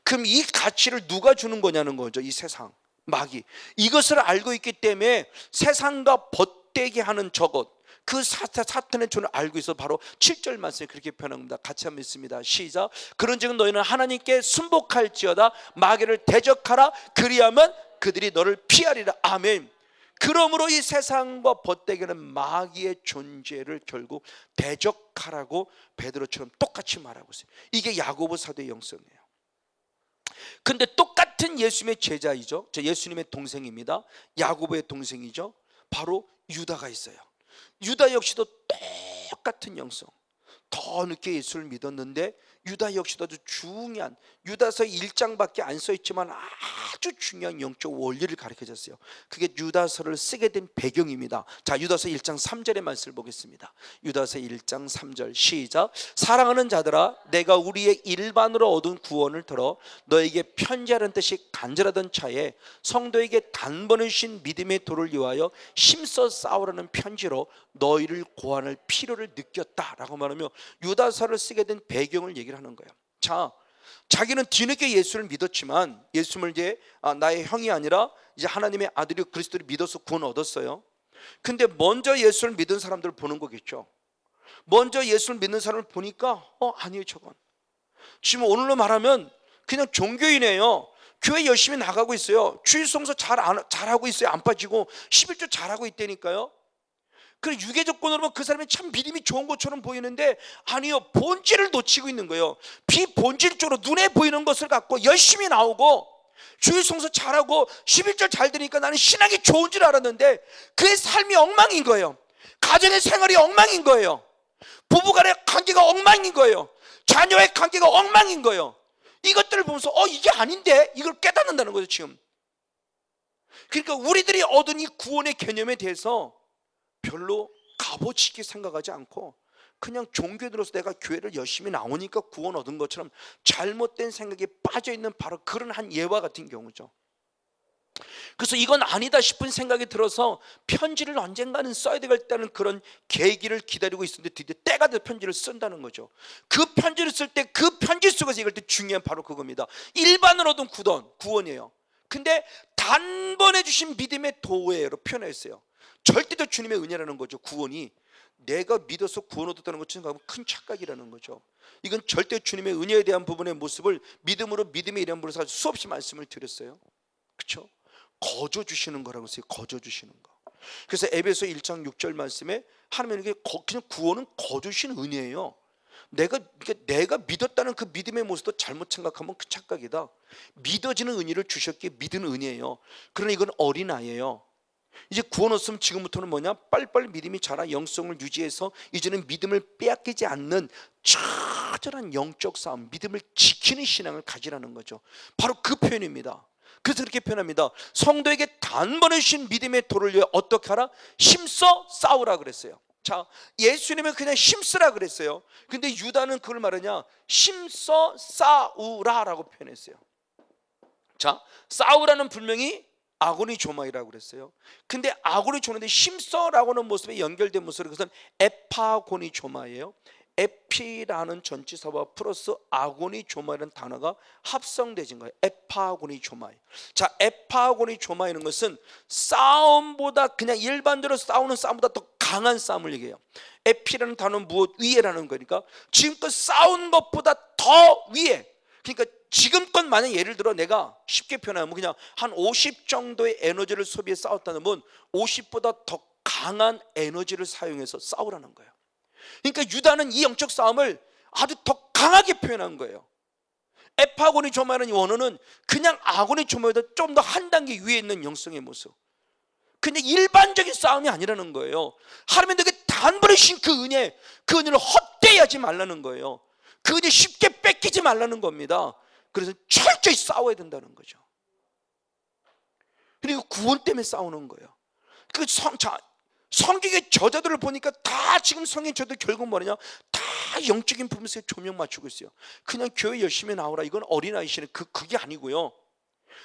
S1: 그럼 이 가치를 누가 주는 거냐는 거죠. 이 세상, 마귀. 이것을 알고 있기 때문에 세상과 벗되게 하는 저것, 그 사탄의 존을 알고 있어 바로 7절 말씀에 그렇게 표현합니다. 같이 한번 읽습니다. 시작. 그런즉 너희는 하나님께 순복할지어다 마귀를 대적하라 그리하면 그들이 너를 피하리라. 아멘. 그러므로 이 세상과 벗되게는 마귀의 존재를 결국 대적하라고 베드로처럼 똑같이 말하고 있어요. 이게 야고보 사도의 영성이에요. 근데 똑같은 예수님의 제자이죠. 저 예수님의 동생입니다. 야고보의 동생이죠. 바로 유다가 있어요. 유다 역시도 똑같은 영성, 더 늦게 예수를 믿었는데 유다 역시도 아주 중요한, 유다서 1장밖에 안 써있지만 아주 중요한 영적 원리를 가르쳐줬어요. 그게 유다서를 쓰게 된 배경입니다. 자, 유다서 1장 3절의 말씀을 보겠습니다. 유다서 1장 3절 시작. 사랑하는 자들아 내가 우리의 일반으로 얻은 구원을 들어 너에게 편지하는 뜻이 간절하던 차에 성도에게 단번에 주신 믿음의 도를 위하여 힘써 싸우라는 편지로 너희를 고하는 필요를 느꼈다라고 말하며 유다서를 쓰게 된 배경을 얘기를 하는 거예요. 자, 자기는 뒤늦게 예수를 믿었지만 예수를 이제 나의 형이 아니라 이제 하나님의 아들이 그리스도를 믿어서 구원 얻었어요. 근데 먼저 예수를 믿은 사람들을 보는 거겠죠. 먼저 예수를 믿는 사람을 보니까 아니에요, 저건 지금 오늘로 말하면 그냥 종교인이에요. 교회 열심히 나가고 있어요. 주일 성서 잘하고 있어요. 안 빠지고 11조 잘하고 있다니까요. 그 유괴 조건으로 보면 그 사람이 참 믿음이 좋은 것처럼 보이는데 아니요, 본질을 놓치고 있는 거예요. 비본질적으로 눈에 보이는 것을 갖고 열심히 나오고 주일 성서 잘하고 11절 잘 되니까 나는 신앙이 좋은 줄 알았는데 그의 삶이 엉망인 거예요. 가정의 생활이 엉망인 거예요. 부부간의 관계가 엉망인 거예요. 자녀의 관계가 엉망인 거예요. 이것들을 보면서 이게 아닌데 이걸 깨닫는다는 거죠 지금. 그러니까 우리들이 얻은 이 구원의 개념에 대해서 별로 값어치 있게 생각하지 않고 그냥 종교에 들어서 내가 교회를 열심히 나오니까 구원 얻은 것처럼 잘못된 생각에 빠져있는 바로 그런 한 예와 같은 경우죠. 그래서 이건 아니다 싶은 생각이 들어서 편지를 언젠가는 써야 되겠다는 그런 계기를 기다리고 있었는데 드디어 때가 돼서 편지를 쓴다는 거죠. 그 편지를 쓸 때 그 편지 속에서 읽을 때 중요한 바로 그겁니다. 일반으로 얻은 구원이에요. 근데 단번에 주신 믿음의 도회로 표현했어요. 절대적 주님의 은혜라는 거죠. 구원이 내가 믿어서 구원 얻었다는 것처럼 큰 착각이라는 거죠. 이건 절대 주님의 은혜에 대한 부분의 모습을 믿음으로 믿음의 이런 분으로 수없이 말씀을 드렸어요. 그렇죠? 거저 주시는 거라고 했어요. 거저 주시는 거. 그래서 에베소 1장 6절 말씀에 하나님에게 그냥 구원은 거저 주신 은혜예요. 내가 믿었다는 그 믿음의 모습도 잘못 생각하면 그 착각이다. 믿어지는 은혜를 주셨기에 믿은 은혜예요. 그러나 이건 어린아이예요. 이제 구원 얻으면 지금부터는 뭐냐? 빨리빨리 믿음이 자라 영성을 유지해서 이제는 믿음을 빼앗기지 않는 처절한 영적 싸움, 믿음을 지키는 신앙을 가지라는 거죠. 바로 그 표현입니다. 그래서 그렇게 표현합니다. 성도에게 단번에 주신 믿음의 도를 위해 어떻게 하라? 힘써 싸우라 그랬어요. 자, 예수님은 그냥 힘쓰라 그랬어요. 근데 유다는 그걸 말하냐? 힘써 싸우라라고 표현했어요. 자, 싸우라는 분명히 아고니 조마이라고 그랬어요. 근데 아고니 조마인데 힘써라고는 모습에 연결된 모습으로 그것은 에파고니 조마예요. 에피라는 전치사와 플러스 아고니 조마라는 단어가 합성되진 거예요. 에파고니 조마이. 자, 에파고니 조마이는 것은 싸움보다 그냥 일반적으로 싸우는 싸움보다 더 강한 싸움을 얘기해요. 에피라는 단어는 무엇? 위에라는 거니까 지금껏 싸운 것보다 더 위에. 그러니까 지금껏 만약 예를 들어 내가 쉽게 표현하면 그냥 한 50 정도의 에너지를 소비해 싸웠다는 건 50보다 더 강한 에너지를 사용해서 싸우라는 거예요. 그러니까 유다는 이 영적 싸움을 아주 더 강하게 표현한 거예요. 에파고니 조마라는 이 원어는 그냥 아고니 조마보다 좀 더 한 단계 위에 있는 영성의 모습. 근데 일반적인 싸움이 아니라는 거예요. 하나님 너에게 단번에 주신 그 은혜를 헛되이 하지 말라는 거예요. 그 은혜 쉽게 뺏기지 말라는 겁니다. 그래서 철저히 싸워야 된다는 거죠. 그리고 구원 때문에 싸우는 거예요. 성경의 저자들을 보니까 다 지금 성경의 저자들 결국 뭐냐, 다 영적인 부분에서 조명 맞추고 있어요. 그냥 교회 열심히 나오라, 이건 어린아이시는 그게 아니고요.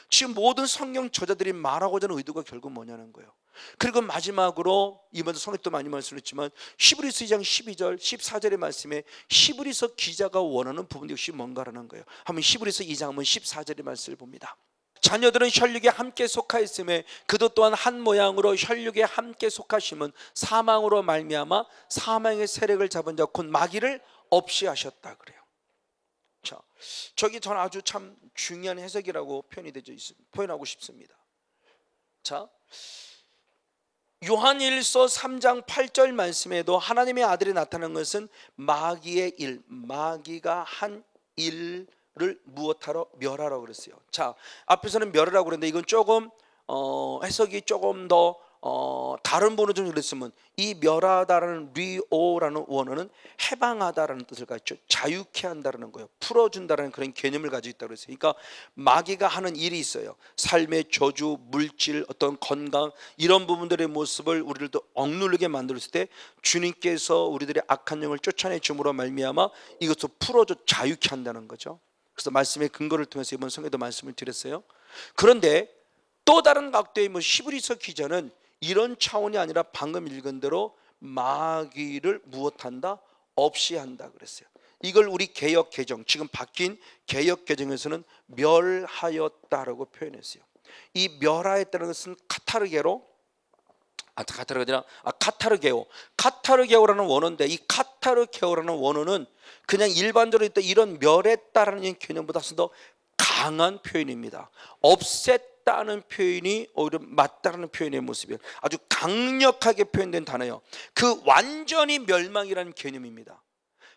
S1: 지금 모든 성경 저자들이 말하고자 하는 의도가 결국 뭐냐는 거예요. 그리고 마지막으로 이번에 성경 또 많이 말씀했지만 히브리서 2장 12절 14절의 말씀에 히브리서 기자가 원하는 부분이 역시 뭔가라는 거예요. 한번 히브리서 2장 한번 14절의 말씀을 봅니다. 자녀들은 혈육에 함께 속하였음에 그도 또한 한 모양으로 혈육에 함께 속하심은 사망으로 말미암아 사망의 세력을 잡은 자 곧 마귀를 없이 하셨다 그래요. 자, 저기 저는 아주 참 중요한 해석이라고 표현하고 싶습니다. 자, 요한일서 3장 8절 말씀에도 하나님의 아들이 나타난 것은 마귀의 일, 마귀가 한 일을 무엇하러 멸하라고 그랬어요. 자, 앞에서는 멸하라고 그랬는데 이건 조금 해석이 조금 더 다른 분은 좀 그랬으면, 이 멸하다라는 리오라는 원어는 해방하다라는 뜻을 가지고 자유케 한다라는 거예요. 풀어준다라는 그런 개념을 가지고 있다고 그랬어요. 그러니까 마귀가 하는 일이 있어요. 삶의 저주, 물질, 어떤 건강, 이런 부분들의 모습을 우리들도 억누르게 만들었을 때 주님께서 우리들의 악한 영을 쫓아내 줌으로 말미암아 이것을 풀어줘 자유케 한다는 거죠. 그래서 말씀의 근거를 통해서 이번 성경에도 말씀을 드렸어요. 그런데 또 다른 각도의 히브리서 기자는 이런 차원이 아니라 방금 읽은 대로 마귀를 무엇한다? 없이 한다 그랬어요. 이걸 우리 개역 개정, 지금 바뀐 개역 개정에서는 멸하였다라고 표현했어요. 이 멸하였다는 것은 카타르게오라는 원어인데, 이 카타르게오라는 원어는 그냥 일반적으로 있던 이런 멸했다라는 개념보다 더 강한 표현입니다. 없앴다는 표현이 오히려 맞다라는 표현의 모습이에요. 아주 강력하게 표현된 단어예요. 그 완전히 멸망이라는 개념입니다.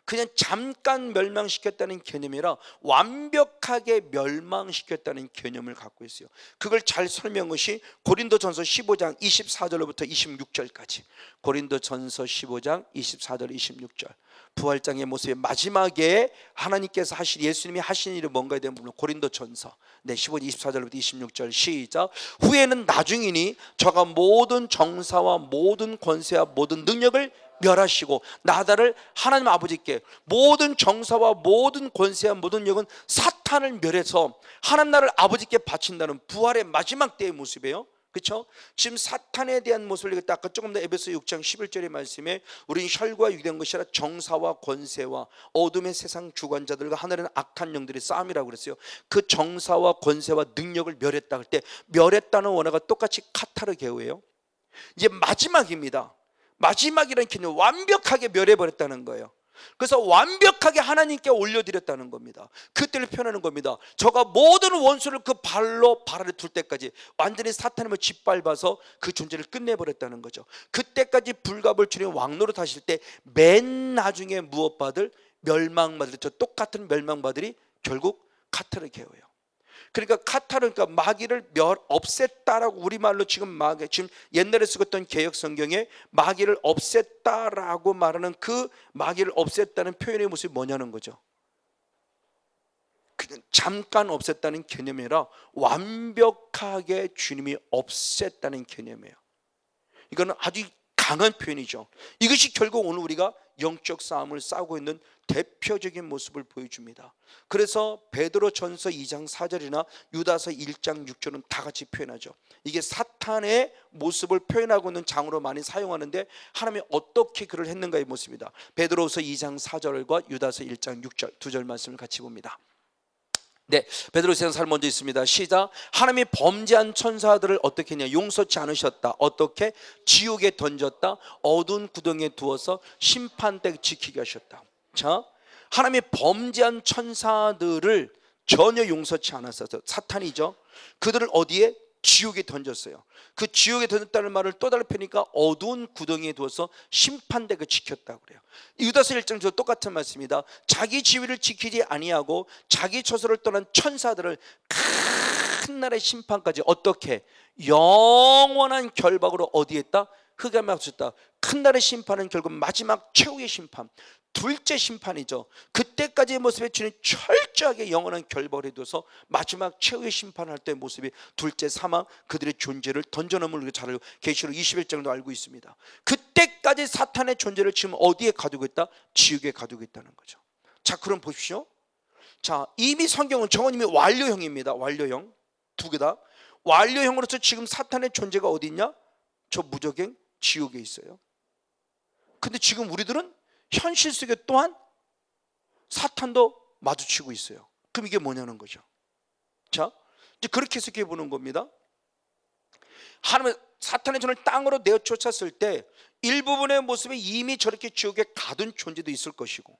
S1: 그냥 잠깐 멸망시켰다는 개념이라 완벽하게 멸망시켰다는 개념을 갖고 있어요. 그걸 잘 설명한 것이 고린도전서 15장 24절로부터 26절까지. 고린도전서 15장 24절 26절. 부활장의 모습의 마지막에 하나님께서 하신, 예수님이 하신 일이 뭔가에 대한 부분, 고린도전서 15장 24절부터 26절 시작. 후에는 나중이니 저가 모든 정사와 모든 권세와 모든 능력을 멸하시고 나다를 하나님 아버지께, 모든 정사와 모든 권세와 모든 능력은 사탄을 멸해서 하나님 나라를 아버지께 바친다는 부활의 마지막 때의 모습이에요. 그렇죠? 지금 사탄에 대한 모습을 읽을 때 아까 조금 더 에베소 6장 11절의 말씀에 우리는 혈과 육된 것이 아니라 정사와 권세와 어둠의 세상 주관자들과 하늘에는 악한 영들의 싸움이라고 그랬어요. 그 정사와 권세와 능력을 멸했다 할 때 멸했다는 원어가 똑같이 카타르게오예요. 이제 마지막입니다. 마지막이라는 개념, 완벽하게 멸해버렸다는 거예요. 그래서 완벽하게 하나님께 올려드렸다는 겁니다. 그때를 표현하는 겁니다. 저가 모든 원수를 그 발 아래 둘 때까지 완전히 사탄을 짓밟아서 그 존재를 끝내버렸다는 거죠. 그때까지 불가불출인 왕노릇 하실 때 맨 나중에 무엇 받을? 멸망받을, 저 똑같은 멸망받으리 결국 카타르게오예요. 그러니까 그러니까 마귀를 없앴다라고 우리말로 지금 옛날에 쓰었던 개역 성경에 마귀를 없앴다라고 말하는 그 마귀를 없앴다는 표현의 모습이 뭐냐는 거죠. 그냥 잠깐 없앴다는 개념이 아니라 완벽하게 주님이 없앴다는 개념이에요. 이거는 아주 강한 표현이죠. 이것이 결국 오늘 우리가 영적 싸움을 싸우고 있는 대표적인 모습을 보여줍니다. 그래서 베드로전서 2장 4절이나 유다서 1장 6절은 다 같이 표현하죠. 이게 사탄의 모습을 표현하고 있는 장으로 많이 사용하는데 하나님이 어떻게 그를 했는가의 모습입니다. 베드로서 2장 4절과 유다서 1장 6절 두 절 말씀을 같이 봅니다. 베드로서 4장 먼저 있습니다. 시작. 하나님이 범죄한 천사들을 어떻게 했냐? 용서치 않으셨다. 어떻게? 지옥에 던졌다. 어두운 구덩이에 두어서 심판때 지키게 하셨다. 자, 하나님이 범죄한 천사들을 전혀 용서치 않았어요. 사탄이죠. 그들을 어디에? 지옥에 던졌어요. 그 지옥에 던졌다는 말을 또 다르게 펴니까 어두운 구덩이에 두어서 심판대가 지켰다고 그래요. 유다서 1장도 똑같은 말씀입니다. 자기 지위를 지키지 아니하고 자기 처소를 떠난 천사들을 큰 날의 심판까지 어떻게? 영원한 결박으로 어디에 있다? 흑암에 갇혔다. 큰 날의 심판은 결국 마지막 최후의 심판, 둘째 심판이죠. 그때까지의 모습에 주님 철저하게 영원한 결벌에 둬서 마지막 최후의 심판할 때의 모습이 둘째 사망, 그들의 존재를 던져놓음을 우리가 잘 알고 계시록 21장도 알고 있습니다. 그때까지 사탄의 존재를 지금 어디에 가두고 있다? 지옥에 가두고 있다는 거죠. 자, 그럼 보십시오. 자, 이미 성경은 정원 이미 완료형입니다. 완료형 두 개다. 완료형으로서 지금 사탄의 존재가 어디 있냐? 저 무적행 지옥에 있어요. 근데 지금 우리들은 현실 속에 또한 사탄도 마주치고 있어요. 그럼 이게 뭐냐는 거죠. 자, 이제 그렇게 해석해 보는 겁니다. 하나님은 사탄의 존을 땅으로 내어 쫓았을 때 일부분의 모습에 이미 저렇게 지옥에 가둔 존재도 있을 것이고,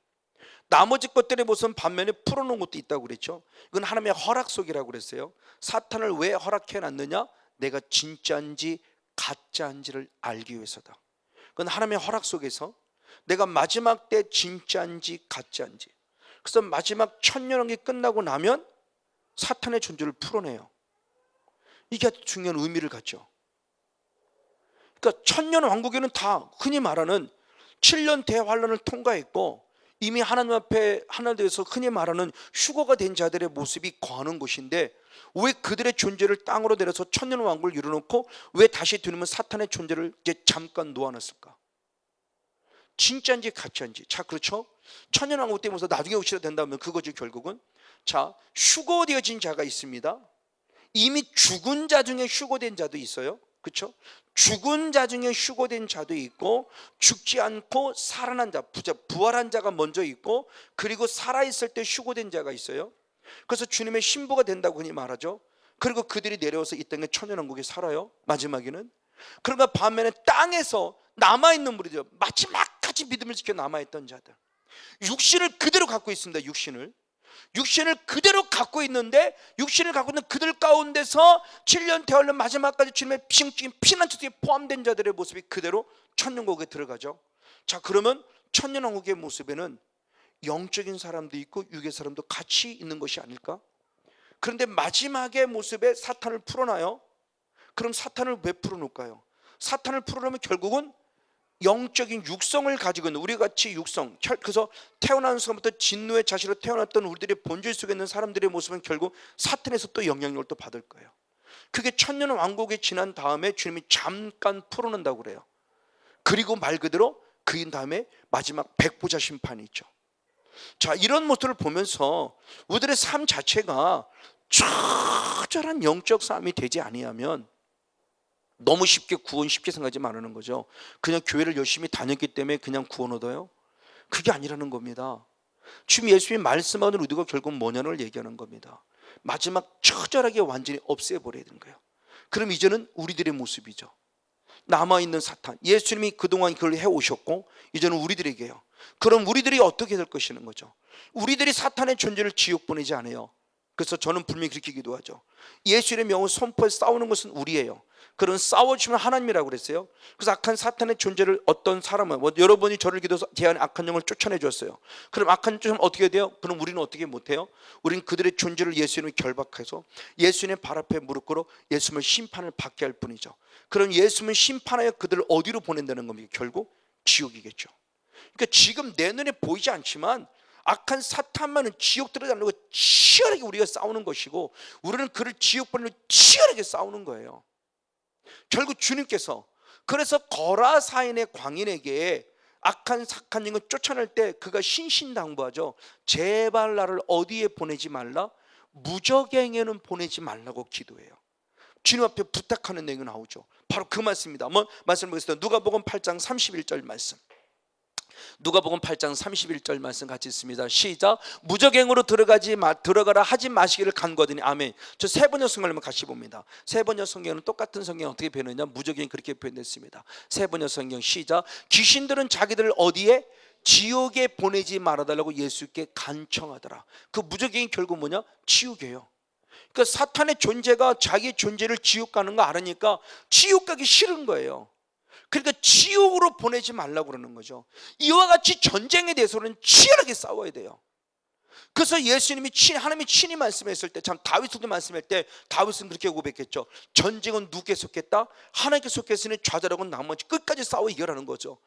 S1: 나머지 것들의 모습은 반면에 풀어놓은 것도 있다고 그랬죠. 이건 하나님의 허락 속이라고 그랬어요. 사탄을 왜 허락해 놨느냐? 내가 진짜인지 가짜인지를 알기 위해서다. 그건 하나님의 허락 속에서 내가 마지막 때 진짜인지 가짜인지, 그래서 마지막 천년왕국이 끝나고 나면 사탄의 존재를 풀어내요. 이게 아주 중요한 의미를 갖죠. 그러니까 천년왕국에는 다 흔히 말하는 7년 대환란을 통과했고 이미 하나님 앞에 하나님께서 흔히 말하는 휴거가 된 자들의 모습이 거하는 곳인데, 왜 그들의 존재를 땅으로 내려서 천년왕국을 이뤄놓고 왜 다시 뒤늦은 사탄의 존재를 이제 잠깐 놓아놨을까? 진짜인지 가짜인지. 자, 그렇죠. 천년왕국 때문에 나중에 오시려 된다면 그거죠. 결국은 자, 휴거되어진 자가 있습니다. 이미 죽은 자 중에 휴거된 자도 있어요. 그렇죠? 죽은 자 중에 휴거된 자도 있고, 죽지 않고 살아난 자, 부활한 자가 먼저 있고, 그리고 살아있을 때 휴거된 자가 있어요. 그래서 주님의 신부가 된다고 흔히 말하죠. 그리고 그들이 내려와서 이 땅에 천년왕국에 살아요. 마지막에는. 그러니까 반면에 땅에서 남아있는 무리들, 마지막까지 믿음을 지켜 남아있던 자들, 육신을 그대로 갖고 있습니다. 육신을 그대로 갖고 있는데, 육신을 갖고 있는 그들 가운데서 7년 대환란 마지막까지 주님의 피난처에 포함된 자들의 모습이 그대로 천년왕국에 들어가죠. 자, 그러면 천년왕국의 모습에는 영적인 사람도 있고 육의 사람도 같이 있는 것이 아닐까? 그런데 마지막의 모습에 사탄을 풀어놔요. 그럼 사탄을 왜 풀어놓을까요? 사탄을 풀어놓으면 결국은 영적인 육성을 가지고 있는 우리같이 육성, 그래서 태어난 순간부터 진노의 자식으로 태어났던 우리들의 본질 속에 있는 사람들의 모습은 결국 사탄에서 또 영향력을 또 받을 거예요. 그게 천년 왕국이 지난 다음에 주님이 잠깐 풀어놓는다고 그래요. 그리고 말 그대로 그인 다음에 마지막 백보자 심판이 있죠. 자, 이런 모습을 보면서 우리들의 삶 자체가 처절한 영적 싸움이 되지 아니하면 너무 쉽게 구원 쉽게 생각하지 말라는 거죠. 그냥 교회를 열심히 다녔기 때문에 그냥 구원 얻어요? 그게 아니라는 겁니다. 지금 예수님이 말씀하는 의도가 결국 뭐냐를 얘기하는 겁니다. 마지막 처절하게 완전히 없애버려야 되는 거예요. 그럼 이제는 우리들의 모습이죠. 남아있는 사탄, 예수님이 그동안 그걸 해오셨고 이제는 우리들에게요. 그럼 우리들이 어떻게 될 것이는 거죠. 우리들이 사탄의 존재를 지옥 보내지 않아요. 그래서 저는 분명히 그렇게 기도하죠. 예수의 명을 선포해 싸우는 것은 우리예요. 그런 싸워주시면 하나님이라고 그랬어요. 그래서 악한 사탄의 존재를 어떤 사람은 여러분이 저를 기도해서 제 안에 악한 영을 쫓아내 줬어요. 그럼 악한 영은 어떻게 돼요? 그럼 우리는 어떻게 못해요? 우리는 그들의 존재를 예수님을 결박해서 예수님의 발 앞에 무릎 꿇어 예수님을 심판을 받게 할 뿐이죠. 그럼 예수님은 심판하여 그들을 어디로 보낸다는 겁니까? 결국 지옥이겠죠. 그러니까 지금 내 눈에 보이지 않지만 악한 사탄만은 지옥 들어가려고 치열하게 우리가 싸우는 것이고, 우리는 그를 지옥 보내려고 치열하게 싸우는 거예요. 결국 주님께서 그래서 거라사인의 광인에게 악한 영을 쫓아낼 때 그가 신신당부하죠. 제발 나를 어디에 보내지 말라, 무적행에는 보내지 말라고 기도해요. 주님 앞에 부탁하는 내용이 나오죠. 바로 그 말씀입니다. 한번 말씀을 보겠습니다. 누가복음 8장 31절 말씀. 누가복음 8장 31절 말씀 같이 있습니다. 시작. 무적행으로 들어가라 하지 마시기를 간구하더니. 아멘. 저 세 번역 성경을 같이 봅니다. 세 번역 성경은 똑같은 성경 어떻게 표현했냐? 무적행 그렇게 표현됐습니다. 세 번역 성경 시작. 귀신들은 자기들을 어디에? 지옥에 보내지 말아달라고 예수께 간청하더라. 그 무적행이 결국 뭐냐? 지옥이에요. 그러니까 사탄의 존재가 자기 존재를 지옥 가는 거 알으니까 지옥 가기 싫은 거예요. 그러니까 지옥으로 보내지 말라고 그러는 거죠. 이와 같이 전쟁에 대해서는 치열하게 싸워야 돼요. 그래서 예수님이 하나님이 친히 말씀했을 때, 참 다윗도 말씀할 때 다윗은 그렇게 고백했죠. 전쟁은 누구께 속했다? 하나님께 속했으니 좌절하고 나머지 끝까지 싸워 이겨라는 거죠.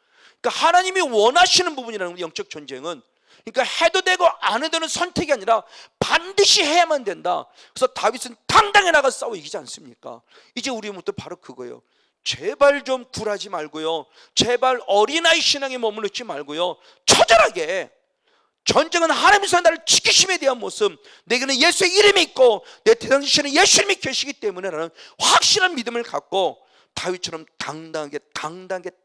S1: 그러니까 하나님이 원하시는 부분이라는 거예요. 영적 전쟁은. 그러니까 해도 되고 안 해도 되는 선택이 아니라 반드시 해야만 된다. 그래서 다윗은 당당히 나가 싸워 이기지 않습니까? 이제 우리의 모습도 바로 그거예요. 제발 좀 굴하지 말고요, 제발 어린아이 신앙에 머무르지 말고요, 처절하게 전쟁은 하나님께서 나를 지키심에 대한 모습, 내게는 예수의 이름이 있고 내 대장이시는 예수님이 계시기 때문에 나는 확실한 믿음을 갖고 다윗처럼 당당하게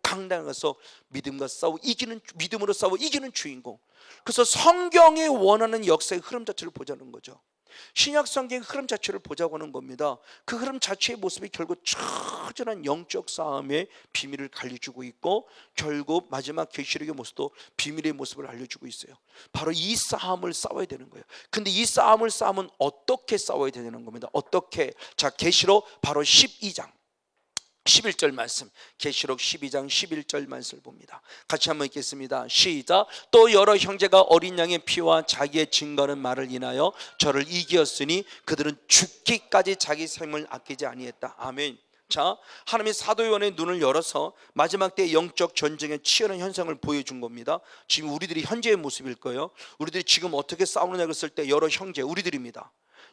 S1: 가서 믿음과 싸워 이기는, 믿음으로 싸워 이기는 주인공. 그래서 성경이 원하는 역사의 흐름 자체를 보자는 거죠. 신약 성경의 흐름 자체를 보자고 하는 겁니다. 그 흐름 자체의 모습이 결국 처절한 영적 싸움의 비밀을 알려주고 있고, 결국 마지막 계시록의 모습도 비밀의 모습을 알려주고 있어요. 바로 이 싸움을 싸워야 되는 거예요. 근데 이 싸움은 어떻게 싸워야 되는 겁니다. 어떻게? 자, 계시록 바로 12장 11절 말씀, 계시록 12장 11절 말씀을 봅니다. 같이 한번 읽겠습니다. 시작. 또 여러 형제가 어린 양의 피와 자기의 증거하는 말을 인하여 저를 이기었으니 그들은 죽기까지 자기 생명을 아끼지 아니했다. 아멘. 자, 하나님이 사도 요한의 눈을 열어서 마지막 때 영적 전쟁의 치열한 현상을 보여준 겁니다. 지금 우리들이 현재의 모습일 거예요. 우리들이 지금 어떻게 싸우느냐 그랬을 때 여러 형제, 우리들입니다.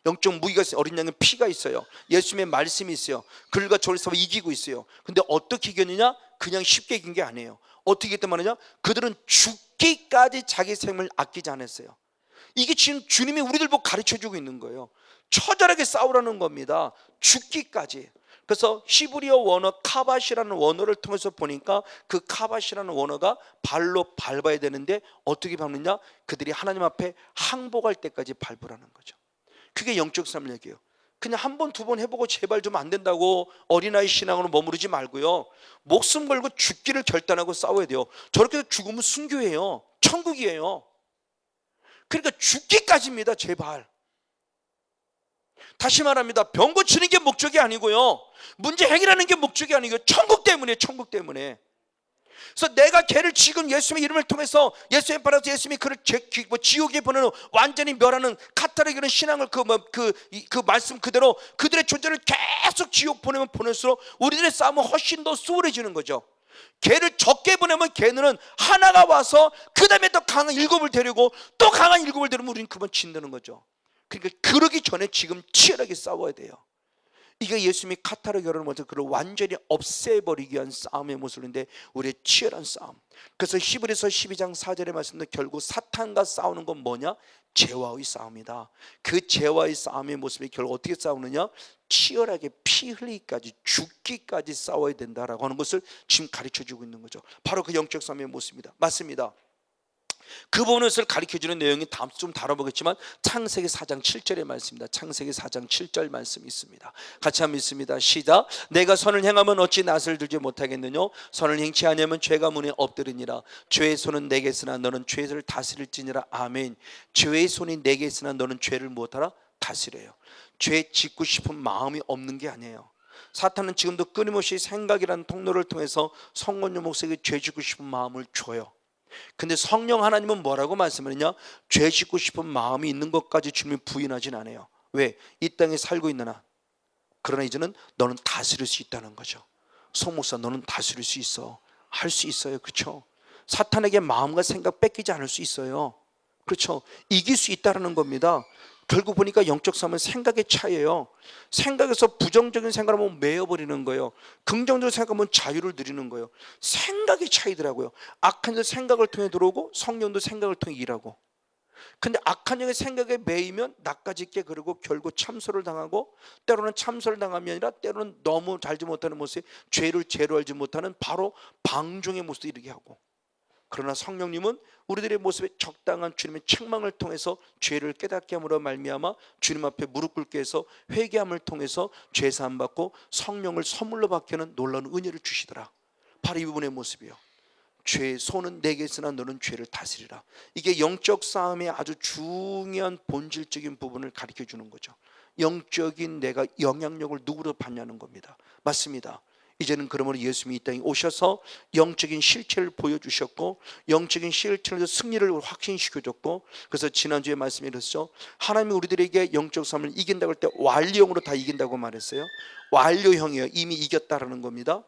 S1: 영적 무기가 있어요. 어린 양의 피가 있어요. 예수님의 말씀이 있어요. 그들과 저를 싸워 이기고 있어요. 근데 어떻게 이겼느냐? 그냥 쉽게 이긴 게 아니에요. 어떻게 이겼단 말이냐? 그들은 죽기까지 자기 생명을 아끼지 않았어요. 이게 지금 주님이 우리들 보고 가르쳐주고 있는 거예요. 처절하게 싸우라는 겁니다. 죽기까지. 그래서 히브리어 원어 카바시라는 원어를 통해서 보니까 그 카바시라는 원어가 발로 밟아야 되는데 어떻게 밟느냐? 그들이 하나님 앞에 항복할 때까지 밟으라는 거죠. 그게 영적 싸움 얘기예요. 그냥 한 번, 두 번 해보고 제발 좀 안 된다고 어린아이 신앙으로 머무르지 말고요, 목숨 걸고 죽기를 결단하고 싸워야 돼요. 저렇게 죽으면 순교예요. 천국이에요. 그러니까 죽기까지입니다. 제발. 다시 말합니다. 병 고치는 게 목적이 아니고요, 문제 해결하는 게 목적이 아니고요, 천국 때문에, 천국 때문에. 그래서 내가 걔를 지금 예수님의 이름을 통해서 예수님 받아서 예수님이 그를 지옥에 보내는, 완전히 멸하는 카타르기는 신앙을 그 말씀 그대로 그들의 존재를 계속 지옥 보내면 보낼수록 우리들의 싸움은 훨씬 더 수월해지는 거죠. 걔를 적게 보내면 걔는 하나가 와서 그 다음에 또 강한 일곱을 데리고 또 강한 일곱을 데리면 우리는 그만 진다는 거죠. 그러니까 그러기 전에 지금 치열하게 싸워야 돼요. 이게 예수님이 카타르 결혼을 먼저 그를 완전히 없애버리기 위한 싸움의 모습인데, 우리의 치열한 싸움. 그래서 히브리서 12장 4절의 말씀도 결국 사탄과 싸우는 건 뭐냐? 죄와의 싸움이다. 그 죄와의 싸움의 모습이 결국 어떻게 싸우느냐? 치열하게 피 흘리기까지, 죽기까지 싸워야 된다라고 하는 것을 지금 가르쳐주고 있는 거죠. 바로 그 영적 싸움의 모습입니다. 맞습니다. 그 부분을 가르쳐주는 내용이 다음 좀 다뤄보겠지만 창세기 4장 7절의 말씀입니다. 창세기 4장 7절 말씀이 있습니다. 같이 한번 읽습니다. 시작. 내가 선을 행하면 어찌 낯을 들지 못하겠느냐? 선을 행치 아니하면 죄가 문에 엎드리니라. 죄의 손은 내게 있으나 너는 죄를 다스릴지니라. 아멘. 죄의 손이 내게 있으나 너는 죄를 못하라? 다스려요. 죄 짓고 싶은 마음이 없는 게 아니에요. 사탄은 지금도 끊임없이 생각이라는 통로를 통해서 성건유 목사에게 죄 짓고 싶은 마음을 줘요. 근데 성령 하나님은 뭐라고 말씀하느냐? 죄 짓고 싶은 마음이 있는 것까지 주님이 부인하진 않아요. 왜? 이 땅에 살고 있느나. 그러나 이제는 너는 다스릴 수 있다는 거죠. 송목사, 너는 다스릴 수 있어. 할 수 있어요. 그렇죠? 사탄에게 마음과 생각 뺏기지 않을 수 있어요. 그렇죠? 이길 수 있다는 겁니다. 결국 보니까 영적 싸움은 생각의 차이예요. 생각에서 부정적인 생각을 하면 매여버리는 거예요. 긍정적인 생각하면 자유를 누리는 거예요. 생각의 차이더라고요. 악한 자 생각을 통해 들어오고 성령도 생각을 통해 일하고. 근데 악한 영의 생각에 매이면 나까짓게, 그리고 결국 참소를 당하고, 때로는 참소를 당함이 아니라 때로는 너무 알지 못하는 모습에 죄를 죄로 알지 못하는 바로 방종의 모습도 이르게 하고. 그러나 성령님은 우리들의 모습에 적당한 주님의 책망을 통해서 죄를 깨닫게 함으로 말미암아 주님 앞에 무릎 꿇게 해서 회개함을 통해서 죄 사함 받고 성령을 선물로 받게 하는 놀라운 은혜를 주시더라. 바로 이 부분의 모습이에요. 죄의 손은 내게 있으나 너는 죄를 다스리라. 이게 영적 싸움의 아주 중요한 본질적인 부분을 가르쳐 주는 거죠. 영적인 내가 영향력을 누구로 받냐는 겁니다. 맞습니다. 이제는 그러므로 예수님이 이 땅에 오셔서 영적인 실체를 보여주셨고, 영적인 실체로 승리를 확신시켜줬고, 그래서 지난주에 말씀이 이랬죠. 하나님이 우리들에게 영적 싸움을 이긴다고 할 때 완료형으로 다 이긴다고 말했어요. 완료형이에요. 이미 이겼다라는 겁니다.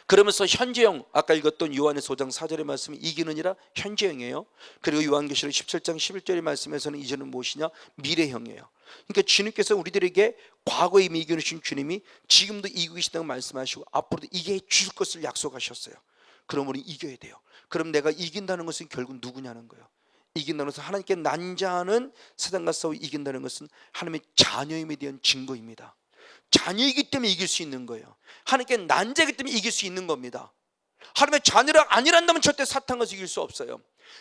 S1: 그러면서 현재형, 아까 읽었던 요한에서 5장 4절의 말씀이 이기느니라 현재형이에요. 그리고 요한계시록 17장 11절의 말씀에서는 이제는 무엇이냐? 미래형이에요. 그러니까 주님께서 우리들에게 과거에 이미 이겨주신 주님이 지금도 이기고 계시다고 말씀하시고 앞으로도 이겨 줄 것을 약속하셨어요. 그럼 우리 이겨야 돼요. 그럼 내가 이긴다는 것은 결국 누구냐는 거예요. 이긴다는 것은 하나님께 난자하는 세상과 싸워 이긴다는 것은 하나님의 자녀임에 대한 증거입니다. 자녀이기 때문에 이길 수 있는 거예요. 하나님께 난자이기 때문에 이길 수 있는 겁니다. 하나님의 자녀가 아니란다면 절대 사탄과 이길 수 없어요.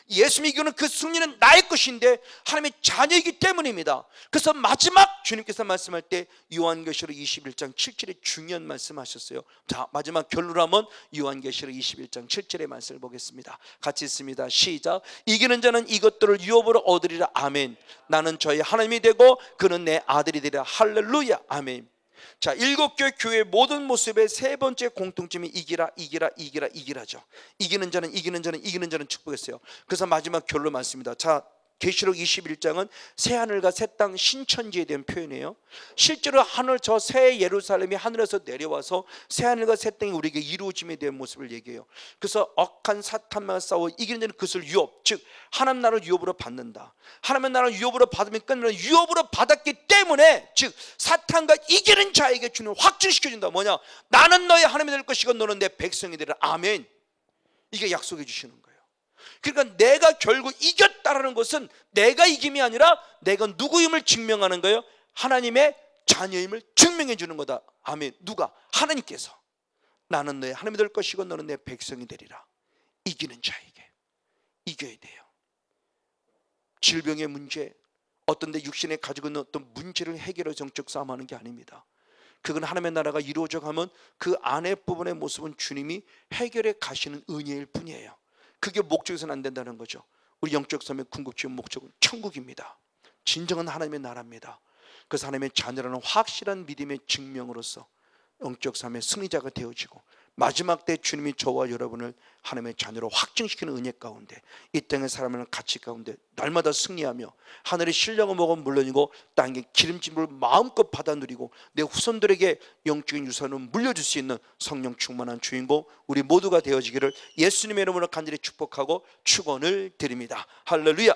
S1: 예수님이 이기는 그 승리는 나의 것인데 하나님의 자녀이기 때문입니다. 그래서 마지막 주님께서 말씀할 때 요한계시록 21장 7절에 중요한 말씀하셨어요. 자, 마지막 결론하면 요한계시록 21장 7절의 말씀을 보겠습니다. 같이 있습니다. 시작. 이기는 자는 이것들을 유업으로 얻으리라. 아멘. 나는 저희 하나님이 되고 그는 내 아들이 되리라. 할렐루야. 아멘. 자, 일곱 교회 모든 모습의 세 번째 공통점이 이기라, 이기라, 이기라, 이기라죠. 이기는 자는 이기는 자는 이기는 자는 축복했어요. 그래서 마지막 결론 많습니다. 자, 계시록 21장은 새 하늘과 새 땅 신천지에 대한 표현이에요. 실제로 하늘, 저 새 예루살렘이 하늘에서 내려와서 새 하늘과 새 땅이 우리에게 이루어짐에 대한 모습을 얘기해요. 그래서 억한 사탄과 싸워 이기는 자는 그것을 유업, 즉 하나님 나라를 유업으로 받는다. 하나님의 나라를 유업으로 받으면 끝나는, 유업으로 받았기 때문에 즉 사탄과 이기는 자에게 주는 확증시켜준다. 뭐냐? 나는 너의 하나님이 될 것이고 너는 내 백성이 되리라. 아멘. 이게 약속해 주시는 거예요. 그러니까 내가 결국 이겼다라는 것은 내가 이김이 아니라 내가 누구임을 증명하는 거예요. 하나님의 자녀임을 증명해 주는 거다. 아멘. 누가? 하나님께서. 나는 너의 하나님이 될 것이고 너는 내 백성이 되리라. 이기는 자에게 이겨야 돼요. 질병의 문제, 어떤 데 육신에 가지고 있는 어떤 문제를 해결해 정적 싸움하는 게 아닙니다. 그건 하나님의 나라가 이루어져 가면 그 안에 부분의 모습은 주님이 해결해 가시는 은혜일 뿐이에요. 그게 목적에서는 안 된다는 거죠. 우리 영적 삶의 궁극적인 목적은 천국입니다. 진정한 하나님의 나라입니다. 그래서 하나님의 자녀라는 확실한 믿음의 증명으로서 영적 삶의 승리자가 되어지고 마지막 때 주님이 저와 여러분을 하나님의 자녀로 확증시키는 은혜 가운데 이 땅에 살아가는 가치 가운데 날마다 승리하며 하늘의 신령한 복은 물론이고 땅의 기름짐을 마음껏 받아 누리고 내 후손들에게 영적인 유산을 물려줄 수 있는 성령 충만한 주인공 우리 모두가 되어지기를 예수님의 이름으로 간절히 축복하고 축원을 드립니다. 할렐루야.